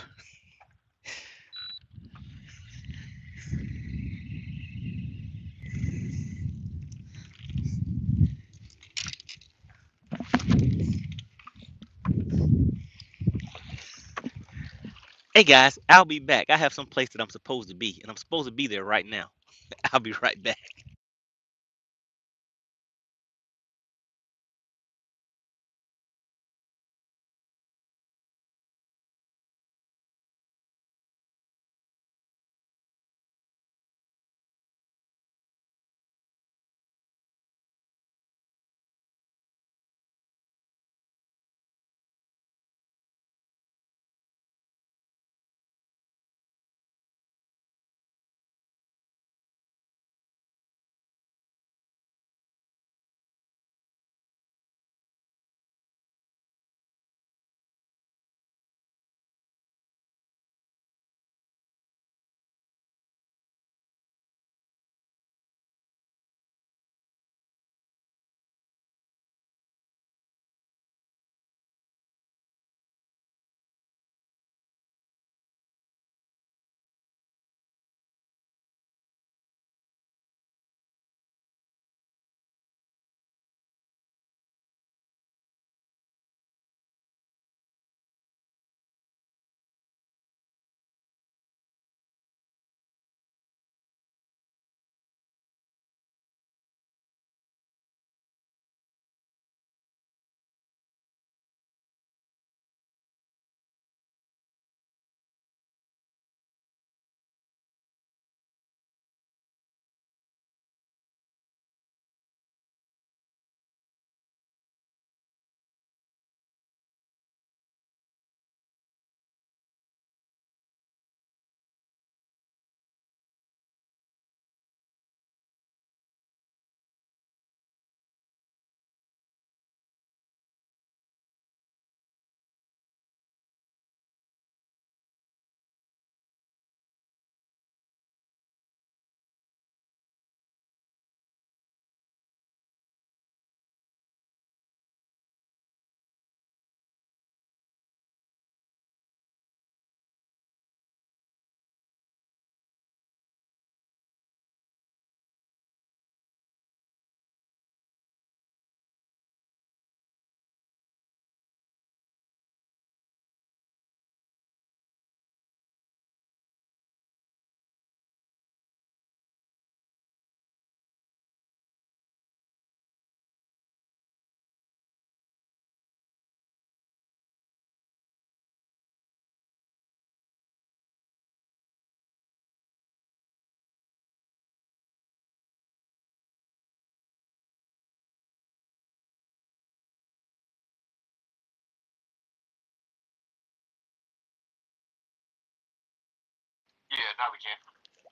A: hey guys, I'll be back. I have some place that I'm supposed to be, and I'm supposed to be there right now. I'll be right back.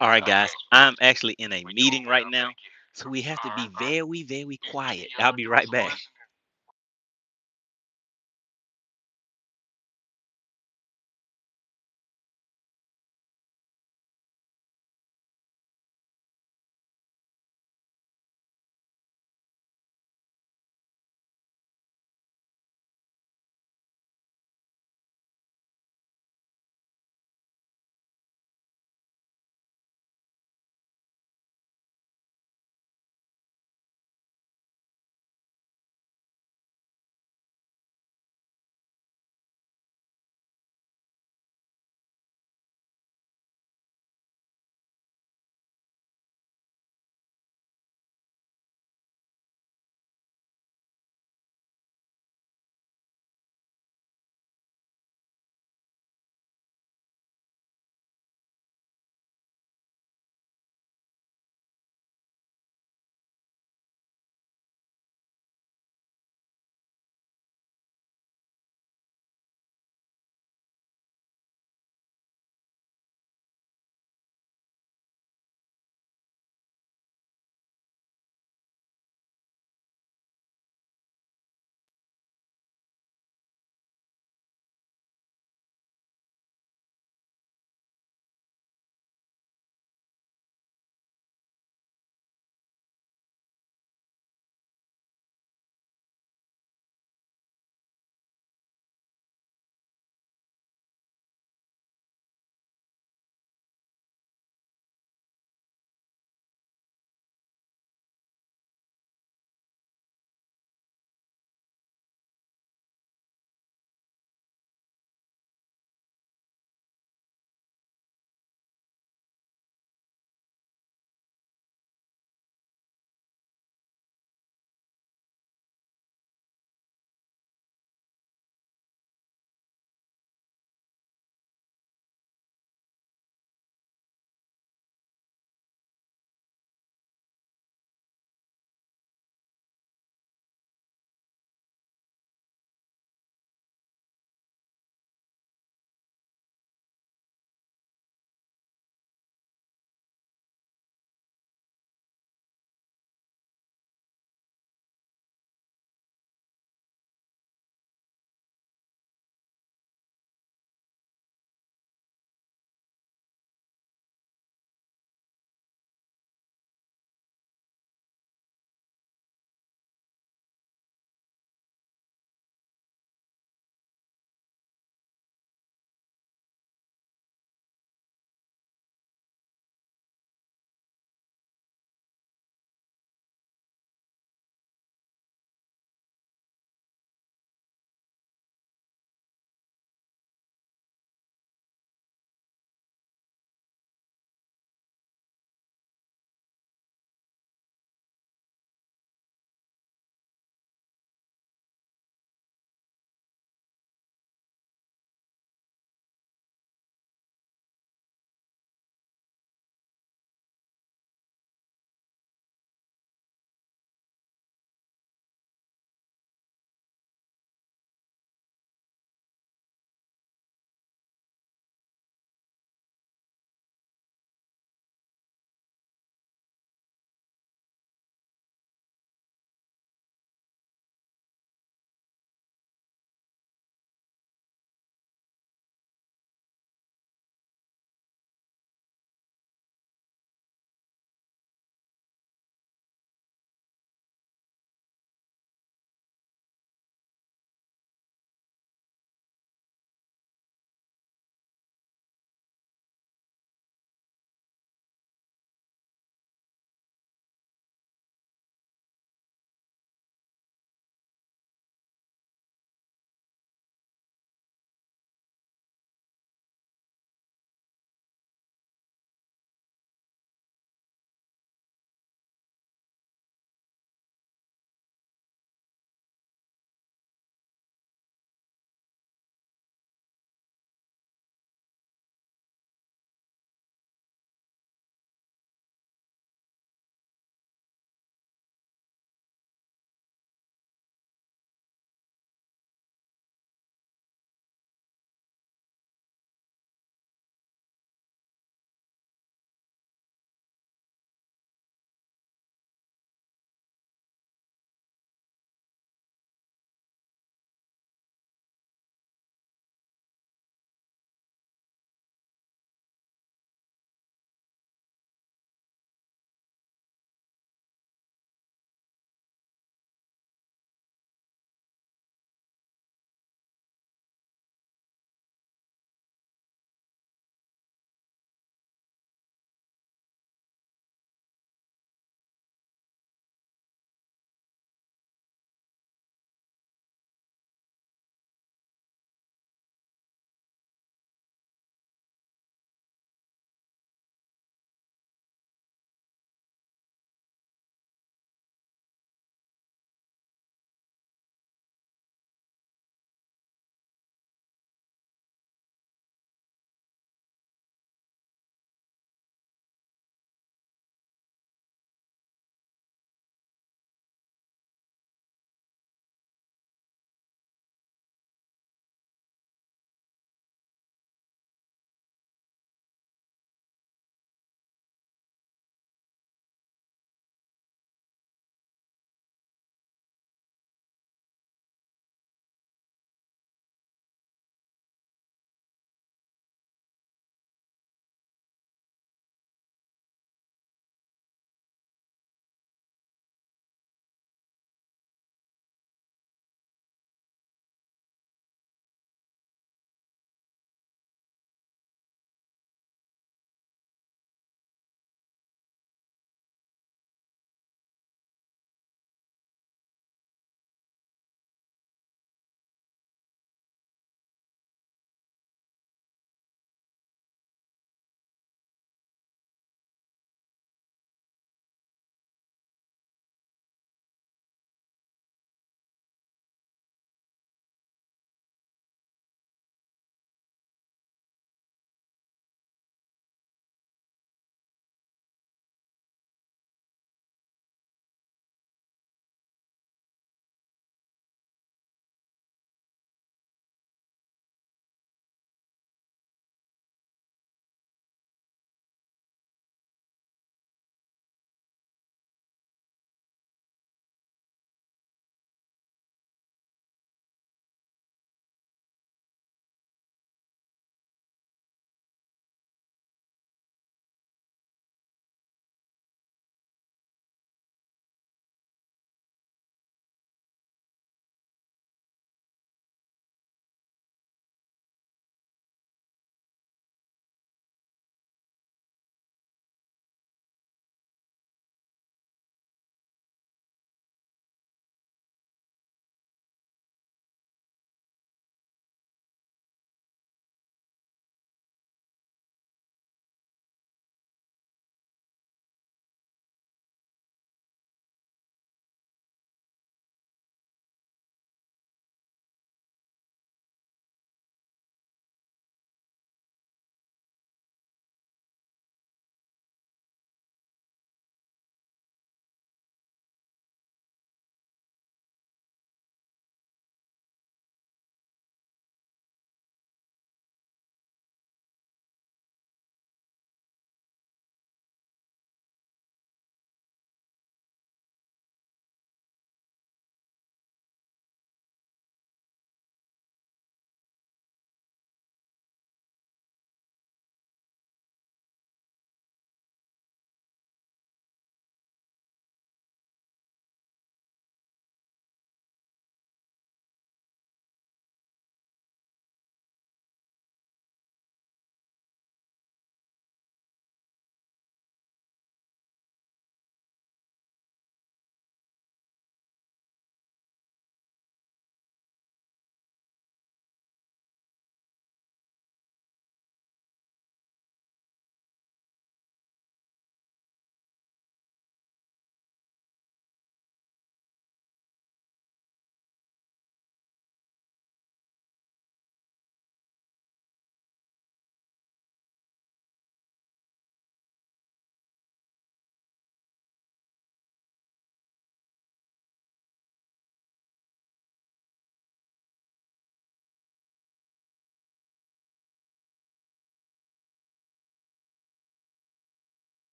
A: All right, guys, I'm actually in a meeting right now, so we have to be very, very quiet. I'll be right back.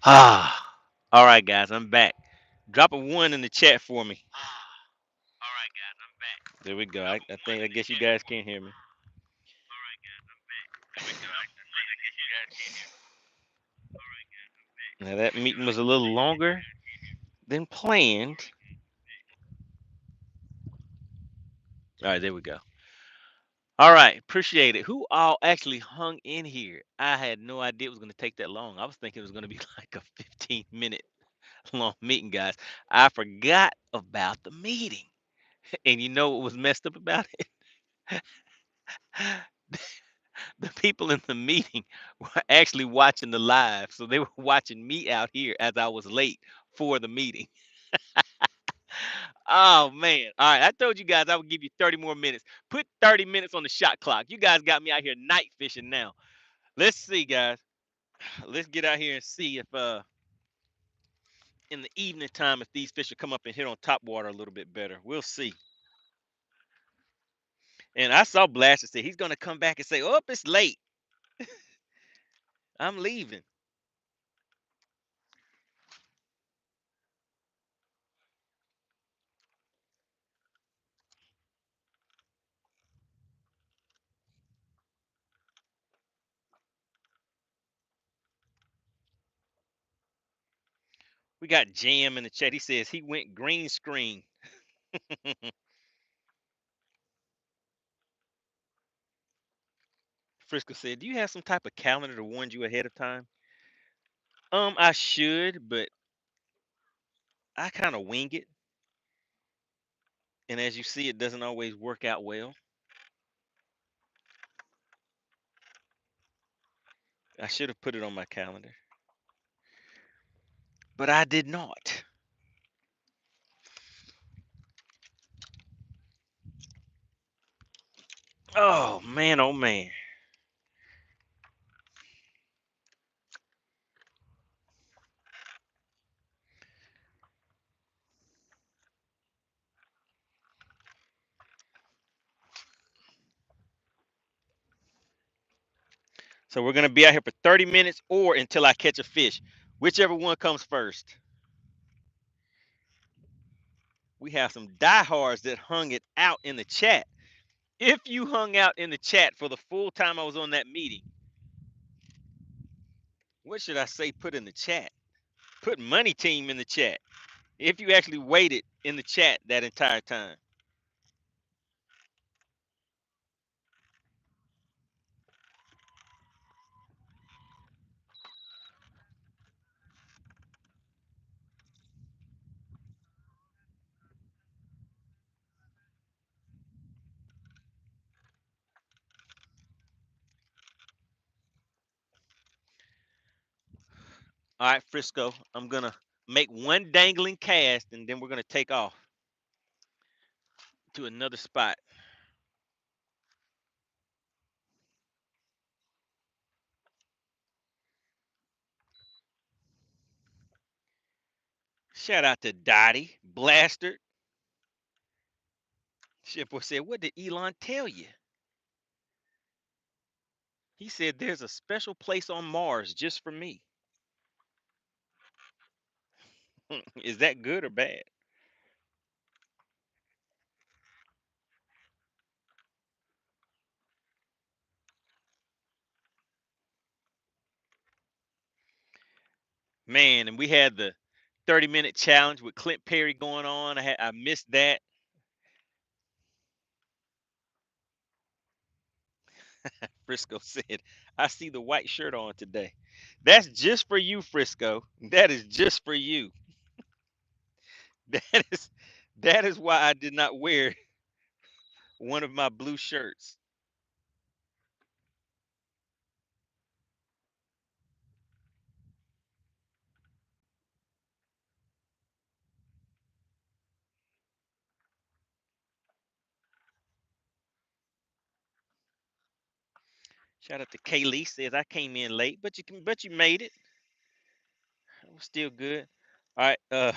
A: Ah, all right, guys, I'm back. Drop a one in the chat for me. There we go. I guess you guys can't hear me. Now that meeting was a little longer than planned. All right, there we go. All right, appreciate it. Who all actually hung in here? I had no idea it was going to take that long. I was thinking it was going to be like a 15-minute long meeting, guys. I forgot about the meeting. And you know what was messed up about it? The people in the meeting were actually watching the live. So they were watching me out here as I was late for the meeting. Oh man. All right. I told you guys I would give you 30 more minutes. Put 30 minutes on the shot clock. You guys got me out here night fishing now. Let's see, guys. Let's get out here and see if in the evening time if these fish will come up and hit on top water a little bit better. We'll see. And I saw Blaster say he's gonna come back and say, "Oh, it's late. I'm leaving." We got Jam in the chat. He says he went green screen. Frisco said, "Do you have some type of calendar to warn you ahead of time?" I should, but I kind of wing it, and as you see, it doesn't always work out well. I should have put it on my calendar, but I did not. Oh man, oh man. So we're gonna be out here for 30 minutes or until I catch a fish, whichever one comes first. We have some diehards that hung it out in the chat. If you hung out in the chat for the full time I was on that meeting, what should I say? Put in the chat. Put MoneyTeam in the chat. If you actually waited in the chat that entire time. All right, Frisco, I'm gonna make one dangling cast and then we're gonna take off to another spot. Shout out to Dottie, Blaster. Shipboy said, "What did Elon tell you?" He said, "There's a special place on Mars just for me." Is that good or bad? Man, and we had the 30-minute challenge with Clint Perry going on. I missed that. Frisco said, "I see the white shirt on today." That's just for you, Frisco. That is just for you. That is that is why I did not wear one of my blue shirts. Shout out to Kaylee says I came in late, but you made it. It was still good. All right,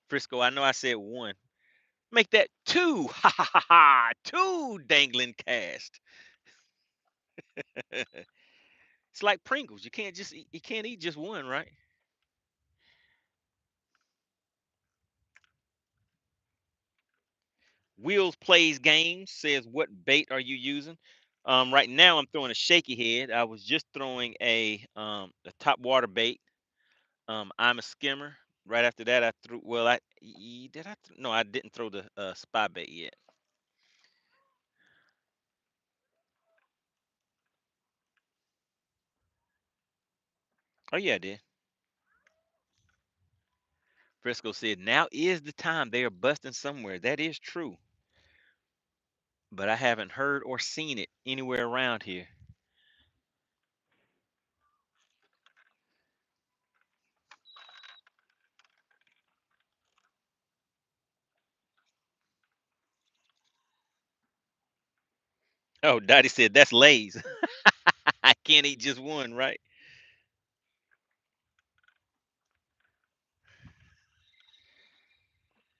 A: Frisco, I know I said one. Make that two. Ha ha ha ha. Two dangling cast. It's like Pringles. You can't eat just one, right? Wheels Plays Games says, what bait are you using? Right now I'm throwing a shaky head. I was just throwing a top water bait. I'm a skimmer. Right after that, I threw. Well, did I? No, I didn't throw the spy bait yet. Oh yeah, I did. Frisco said, now is the time they are busting somewhere. That is true, but I haven't heard or seen it anywhere around here. Oh, Dottie said that's Lay's. I can't eat just one, right?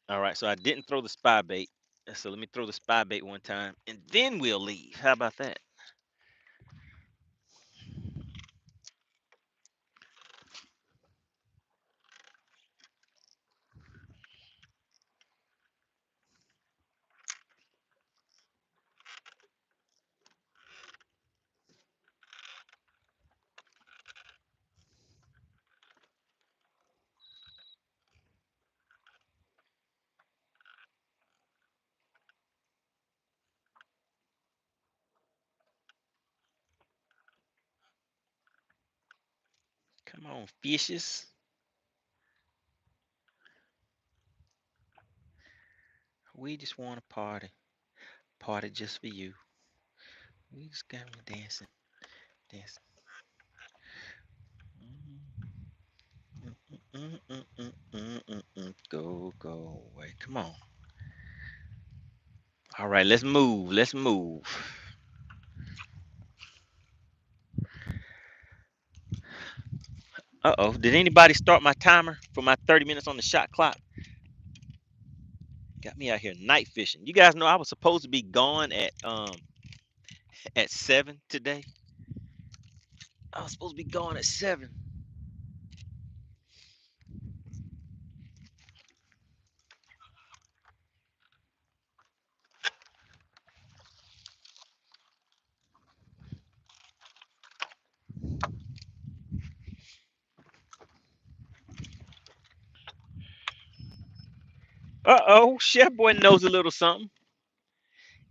A: All right, so I didn't throw the spy bait. So let me throw the spy bait one time, and then we'll leave. How about that? Come on, fishes. We just want to party. Party just for you. We just got me dancing. Dancing. Go, go away. Come on. All right, let's move. Let's move. Uh-oh. Did anybody start my timer for my 30 minutes on the shot clock? Got me out here night fishing. You guys know I was supposed to be gone at 7 today. I was supposed to be gone at 7. Uh-oh. Chef Boy knows a little something.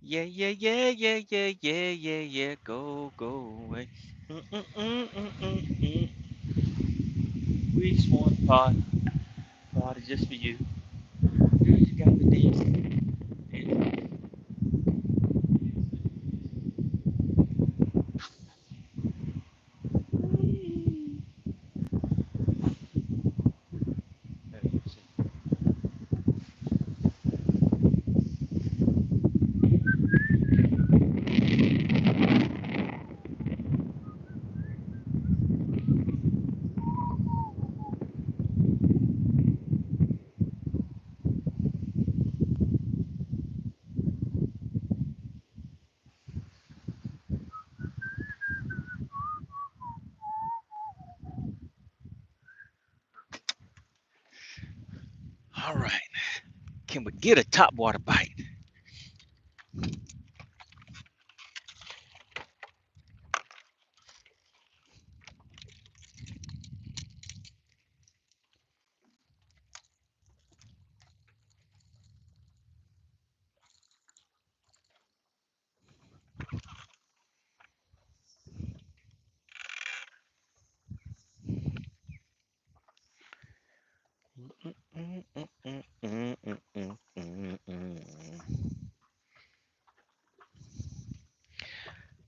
A: Yeah, yeah, yeah, yeah, yeah, yeah, yeah, yeah. Go, go away. Mm. We just want to party. Party just for you. Girl, you got me dancing. Dancing. All right. Can we get a top water bite?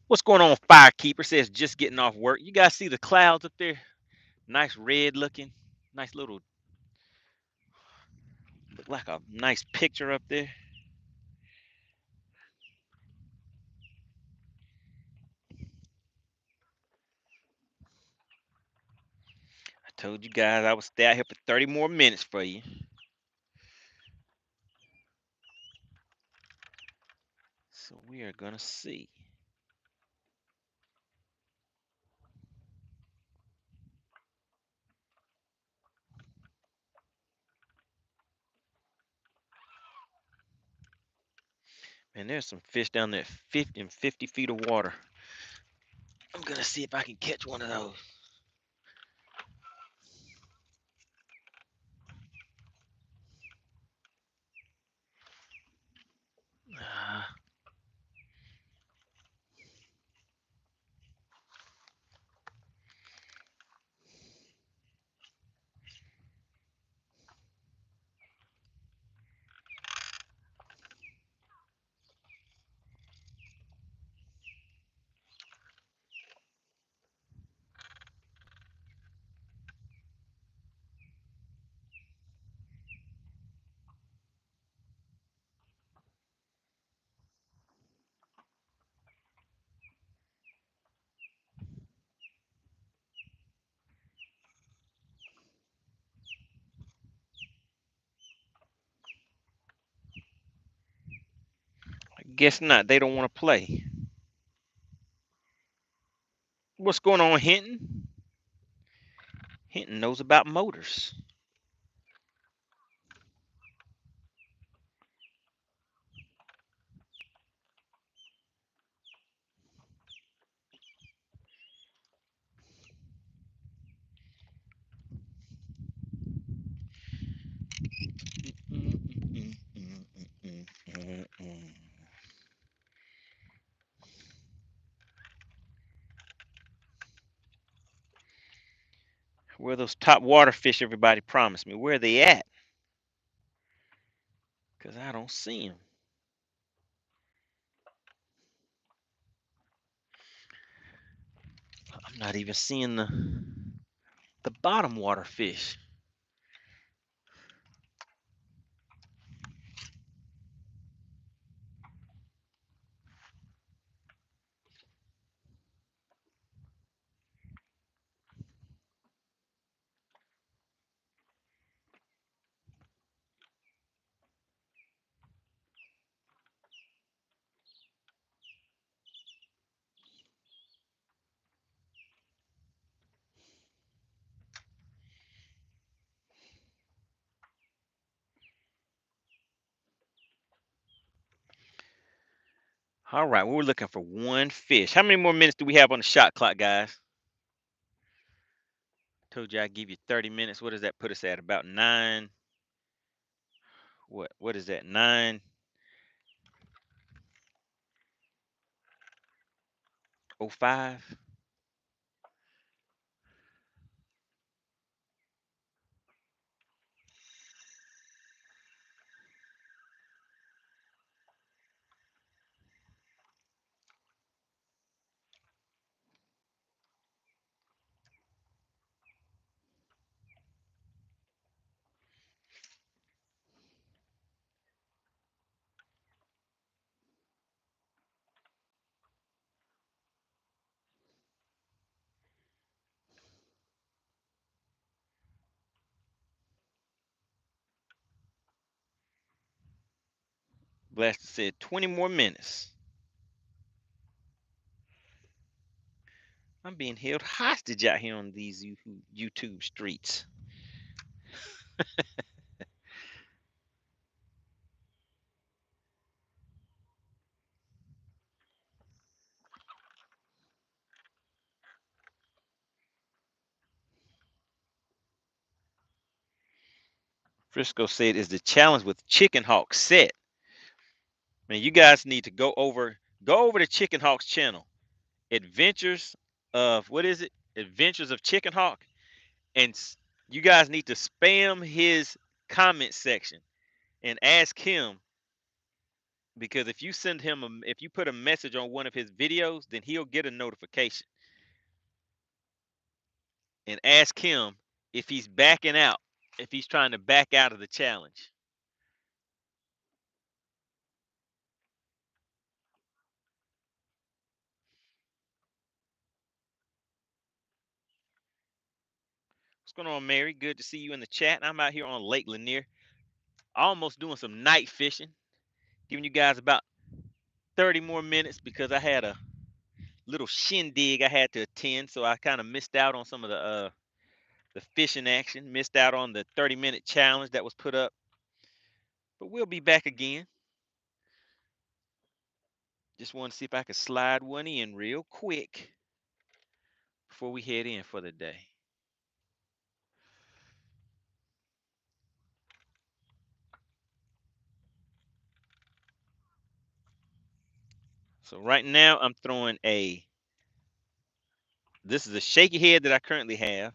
A: What's going on, Firekeeper? Says just getting off work. You guys see the clouds up there? Nice red looking. Nice little, look like a nice picture up there. I told you guys I would stay out here for 30 more minutes for you. So we are going to see. And there's some fish down there 50 feet of water. I'm gonna see if I can catch one of those. I guess not. They don't want to play. What's going on, Hinton? Hinton knows about motors. Where are those top water fish everybody promised me? Where are they at? Because I don't see them. I'm not even seeing the bottom water fish. All right, well, we're looking for one fish. How many more minutes do we have on the shot clock, guys? Told you I'd give you 30 minutes. What does that put us at? About 9. What is that? 9:05. Blaster said 20 more minutes. I'm being held hostage out here on these YouTube streets. Frisco said, "Is the challenge with Chicken Hawk set?" Man, you guys need to go over to Chicken Hawk's channel. Adventures of what is it? Adventures of Chicken Hawk, and you guys need to spam his comment section and ask him, because if you send him if you put a message on one of his videos, then he'll get a notification, and ask him if he's backing out, if he's trying to back out of the challenge. What's going on, Mary? Good to see you in the chat. I'm out here on Lake Lanier, almost doing some night fishing, giving you guys about 30 more minutes because I had a little shindig I had to attend, so I kind of missed out on some of the fishing action, missed out on the 30-minute challenge that was put up. But we'll be back again. Just want to see if I could slide one in real quick before we head in for the day. So right now I'm throwing this is a shaky head that I currently have,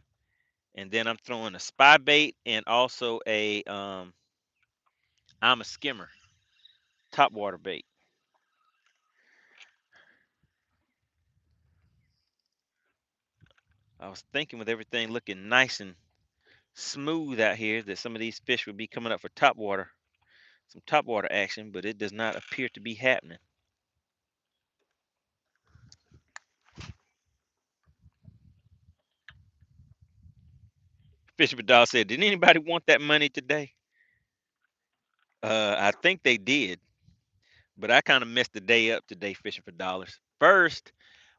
A: and then I'm throwing a spy bait and also I'm a skimmer top water bait. I was thinking with everything looking nice and smooth out here that some of these fish would be coming up for top water, some top water action, but it does not appear to be happening. Fisherman Dog said, "Did anybody want that money today?" I think they did, but I kind of messed the day up today fishing for dollars. First,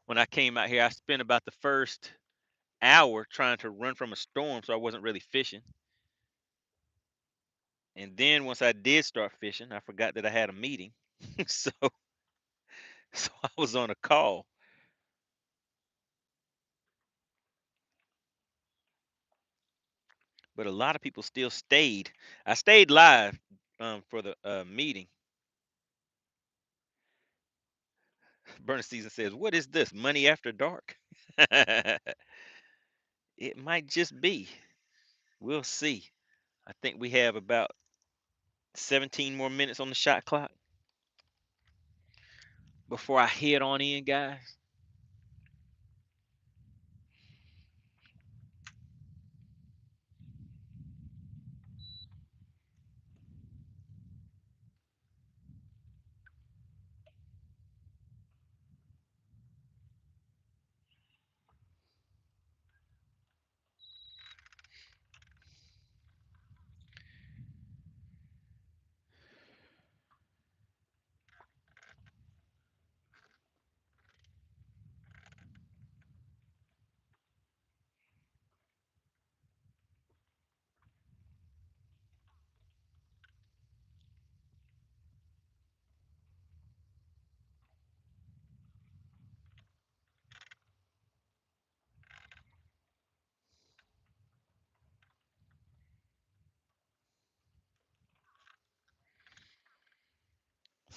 A: when I came out here, I spent about the first hour trying to run from a storm, so I wasn't really fishing. And then once I did start fishing, I forgot that I had a meeting, so so I was on a call. But a lot of people still stayed. I stayed live for the meeting. Burner Season says, "What is this? Money after dark?" It might just be. We'll see. I think we have about 17 more minutes on the shot clock before I head on in, guys.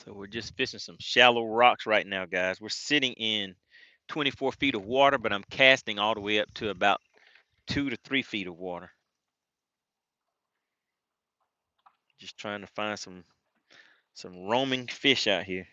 A: So we're just fishing some shallow rocks right now, guys. We're sitting in 24 feet of water, but I'm casting all the way up to about 2 to 3 feet of water. Just trying to find some roaming fish out here.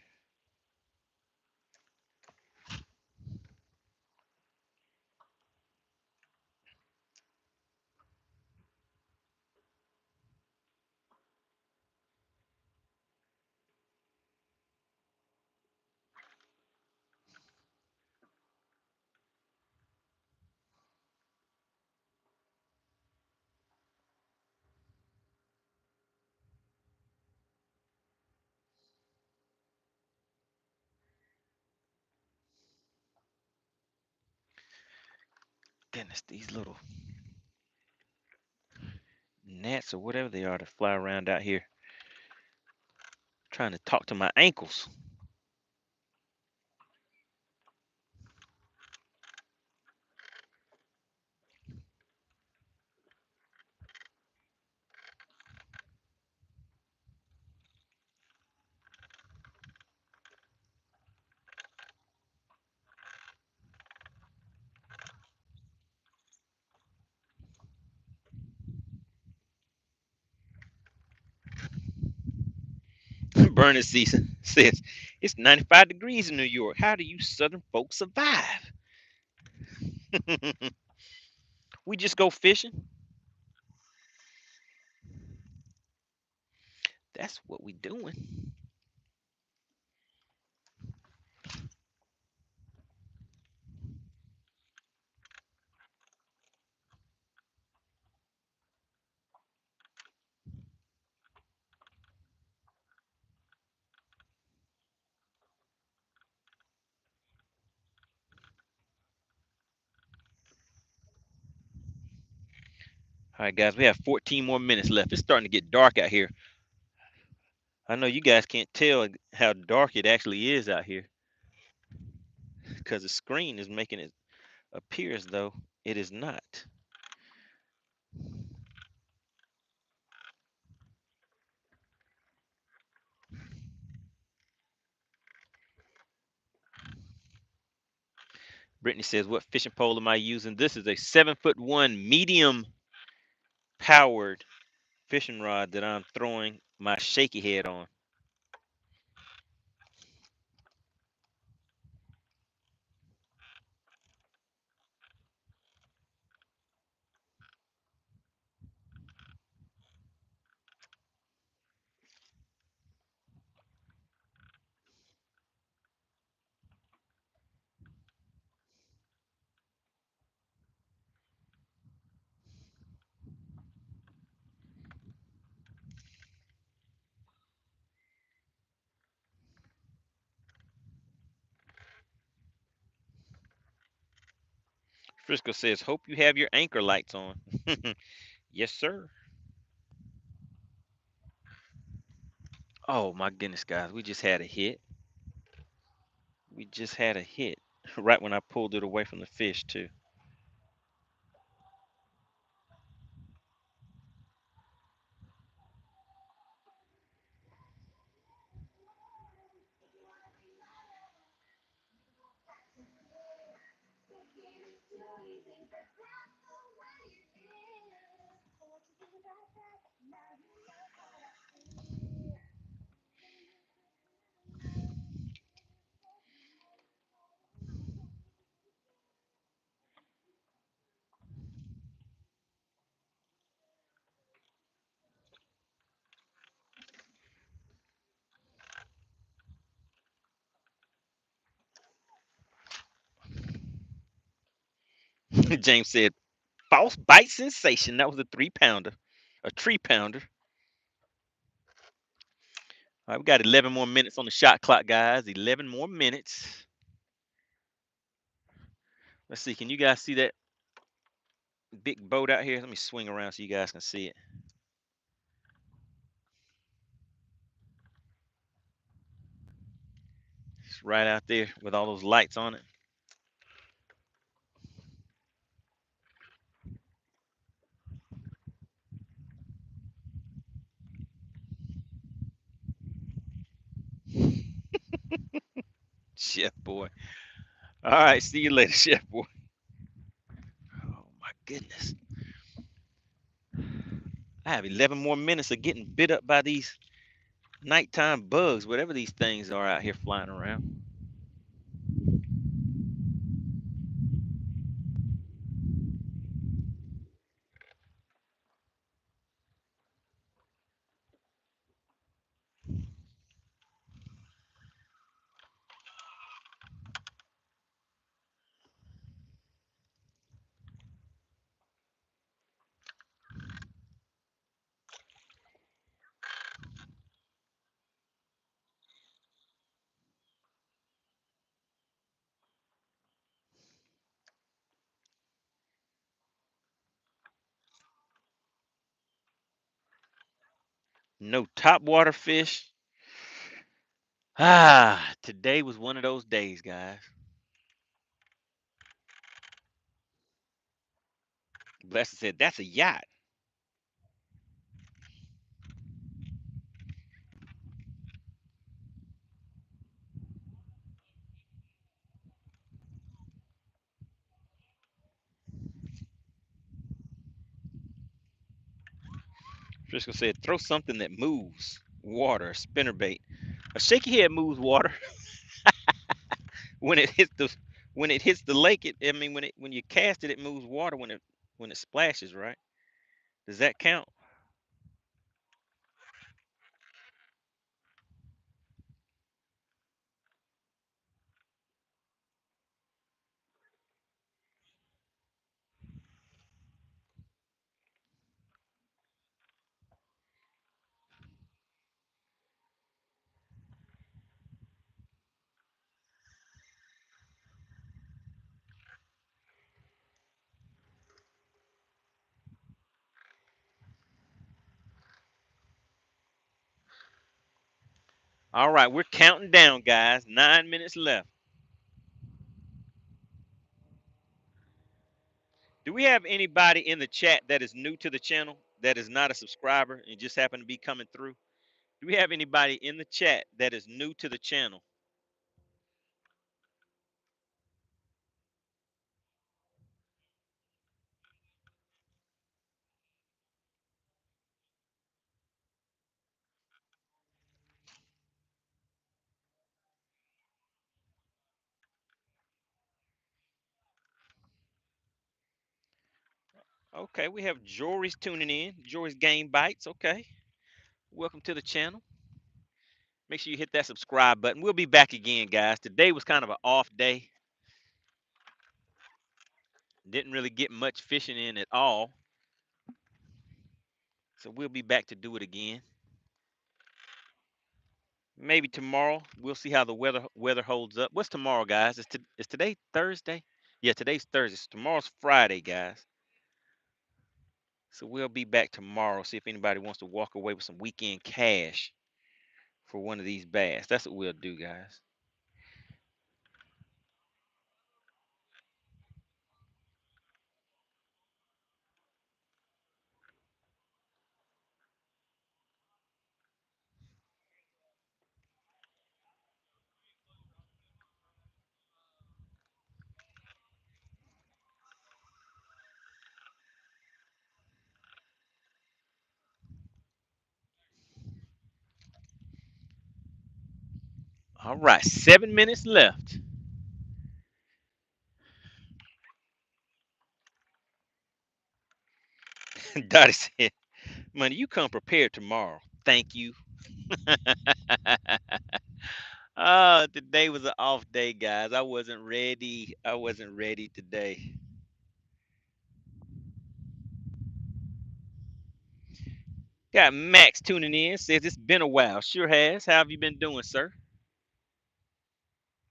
A: Goodness, these little gnats or whatever they are that fly around out here trying to talk to my ankles. Burning season says it's 95 degrees in New York. How do you southern folks survive? We just go fishing. That's what we doing. All right, guys, we have 14 more minutes left. It's starting to get dark out here. I know you guys can't tell how dark it actually is out here because the screen is making it appear as though it is not. Brittany says, what fishing pole am I using? This is a 7'1" medium powered fishing rod that I'm throwing my shaky head on. Frisco says, hope you have your anchor lights on. Yes, sir. Oh my goodness, guys. We just had a hit. We just had a hit right when I pulled it away from the fish, too. James said, false bite sensation. That was a 3-pounder, a tree pounder. All right, we got 11 more minutes on the shot clock, guys. 11 more minutes. Let's see. Can you guys see that big boat out here? Let me swing around so you guys can see it. It's right out there with all those lights on it. Chef boy. All right, see you later, Chef boy. Oh my goodness. I have 11 more minutes of getting bit up by these nighttime bugs, whatever these things are out here flying around. No topwater fish. Today was one of those days, guys. Lester said, that's a yacht. Frisco said, throw something that moves. Water, spinnerbait. A shaky head moves water. when it hits the when it hits the lake, I mean when you cast it, it moves water when it splashes, right? Does that count? All right, we're counting down, guys. 9 minutes left. Do we have anybody in the chat that is new to the channel, that is not a subscriber and just happen to be coming through? Do we have anybody in the chat that is new to the channel? Okay, we have Jory's tuning in. Jory's Game Bites. Okay, welcome to the channel. Make sure you hit that subscribe button. We'll be back again, guys. Today was kind of an off day. Didn't really get much fishing in at all. So we'll be back to do it again. Maybe tomorrow. We'll see how the weather holds up. What's tomorrow, guys? Is today Thursday? Yeah, today's Thursday. So tomorrow's Friday, guys. So we'll be back tomorrow. See if anybody wants to walk away with some weekend cash for one of these bass. That's what we'll do, guys. All right, 7 minutes left. Dottie said, "Money, you come prepared tomorrow. Thank you." Today was an off day, guys. I wasn't ready. I wasn't ready today. Got Max tuning in. Says it's been a while. Sure has. How have you been doing, sir?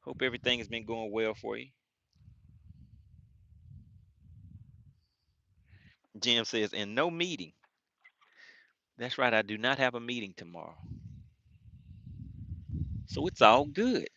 A: Hope everything has been going well for you. Jim says, and no meeting. That's right. I do not have a meeting tomorrow. So it's all good.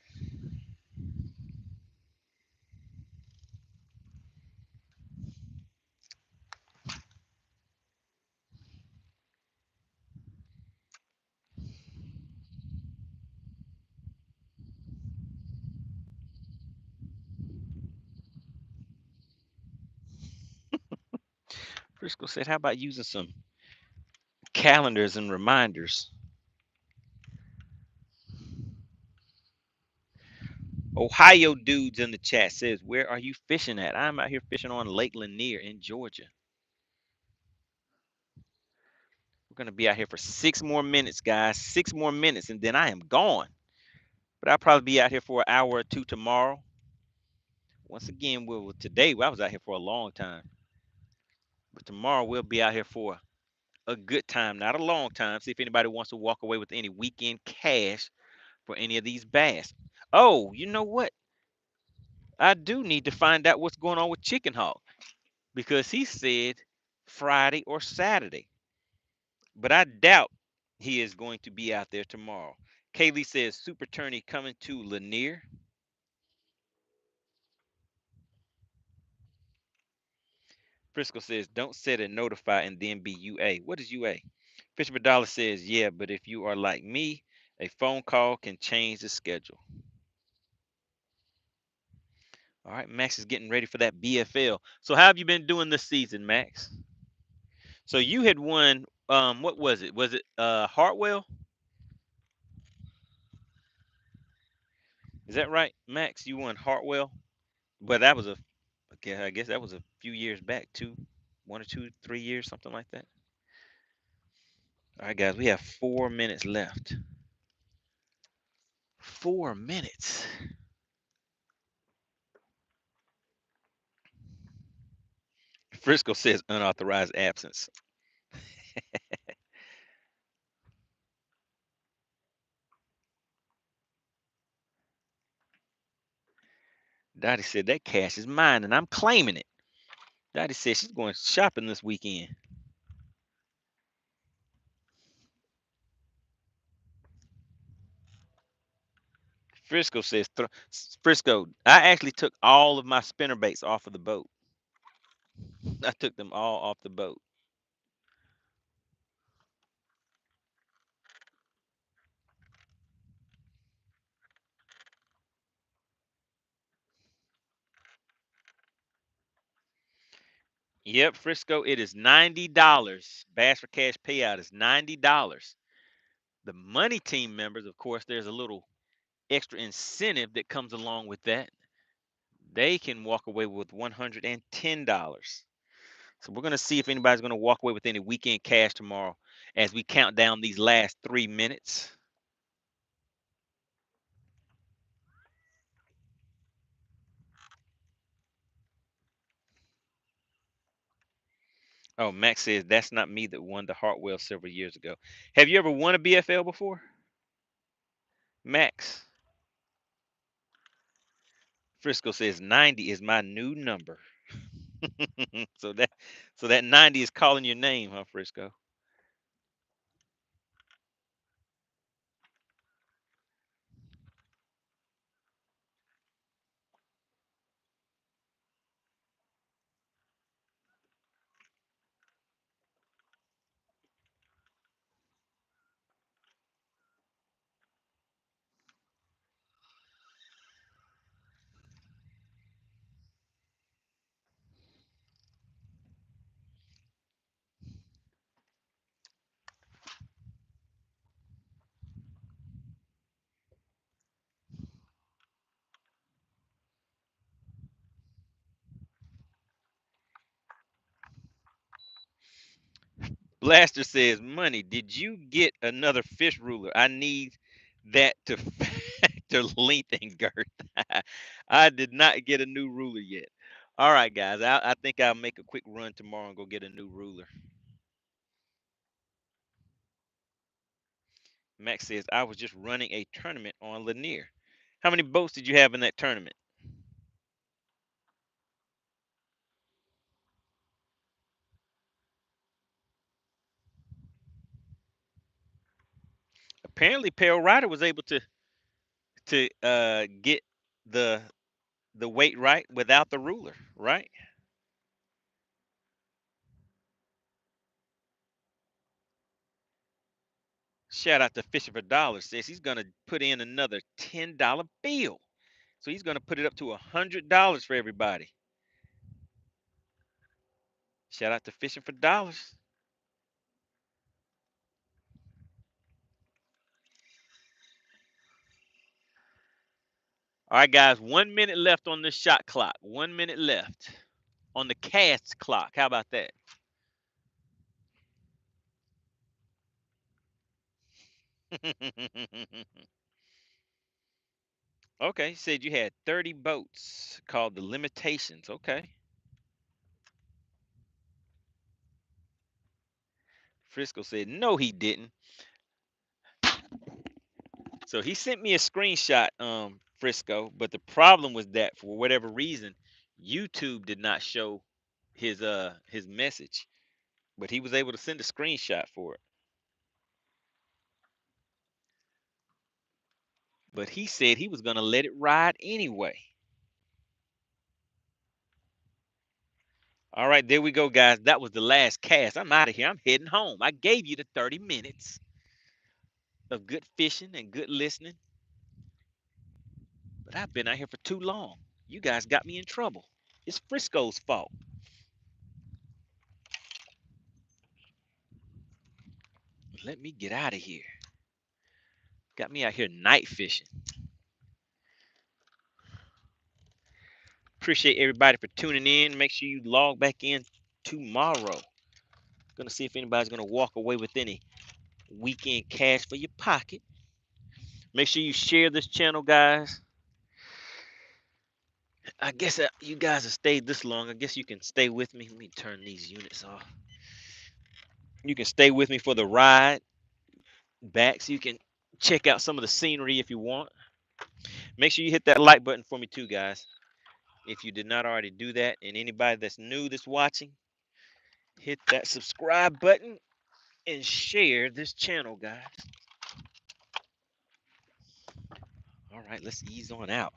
A: Frisco said, how about using some calendars and reminders? Ohio dudes in the chat says, where are you fishing at? I'm out here fishing on Lake Lanier in Georgia. We're going to be out here for 6 more minutes, guys. 6 more minutes, and then I am gone. But I'll probably be out here for an hour or two tomorrow. Once again, today I was out here for a long time. But tomorrow we'll be out here for a good time, not a long time. See if anybody wants to walk away with any weekend cash for any of these bass. Oh, you know what? I do need to find out what's going on with Chicken Hawk because he said Friday or Saturday. But I doubt he is going to be out there tomorrow. Kaylee says Super Tourney coming to Lanier. Frisco says don't set and notify and then be UA. What is UA? Fisherman Dollar says yeah, but if you are like me, a phone call can change the schedule. All right, Max is getting ready for that BFL. So how have you been doing this season, Max? So you had won what was it? Was it Hartwell? Is that right, Max? You won Hartwell? But that was okay, I guess that was a few years back, 1 or 2, 3 years, something like that. All right, guys, we have 4 minutes left. 4 minutes. Frisco says unauthorized absence. Dottie said that cash is mine and I'm claiming it. Dottie said she's going shopping this weekend. Frisco says, Frisco, I actually took all of my spinner baits off of the boat. I took them all off the boat. Yep, Frisco, it is $90. Bass for Cash payout is $90. The Money Team members, of course, there's a little extra incentive that comes along with that. They can walk away with $110. So we're going to see if anybody's going to walk away with any weekend cash tomorrow as we count down these last 3 minutes. Oh, Max says that's not me that won the Hartwell several years ago. Have you ever won a BFL before, Max? Frisco says 90 is my new number. so that 90 is calling your name, huh, Frisco? Blaster says, money, did you get another fish ruler? I need that to factor length and girth. I did not get a new ruler yet. All right, guys. I think I'll make a quick run tomorrow and go get a new ruler. Max says, I was just running a tournament on Lanier. How many boats did you have in that tournament? Apparently, Pale Rider was able to get the weight right without the ruler, right? Shout out to Fisher for Dollars. Says he's gonna put in another $10 bill. So he's gonna put it up to $100 for everybody. Shout out to Fishing for Dollars. All right, guys, 1 minute left on this shot clock. 1 minute left on the cast clock. How about that? Okay, you said you had 30 boats called the limitations. Okay. Frisco said, no, he didn't. So he sent me a screenshot, Frisco, but the problem was that for whatever reason, YouTube did not show his message, but he was able to send a screenshot for it. But he said he was gonna let it ride anyway. All right, there we go, guys. That was the last cast. I'm out of here. I'm heading home. I gave you the 30 minutes of good fishing and good listening, but I've been out here for too long. You guys got me in trouble. It's Frisco's fault. Let me get out of here. Got me out here night fishing. Appreciate everybody for tuning in. Make sure you log back in tomorrow. Gonna see if anybody's gonna walk away with any weekend cash for your pocket. Make sure you share this channel, guys. I guess you guys have stayed this long. I guess you can stay with me. Let me turn these units off. You can stay with me for the ride back so you can check out some of the scenery if you want. Make sure you hit that like button for me too, guys. If you did not already do that, and anybody that's new that's watching, hit that subscribe button and share this channel, guys. All All right, let's ease on out.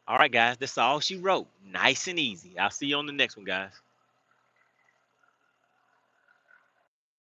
A: All right, guys, that's all she wrote. Nice and easy. I'll see you on the next one, guys.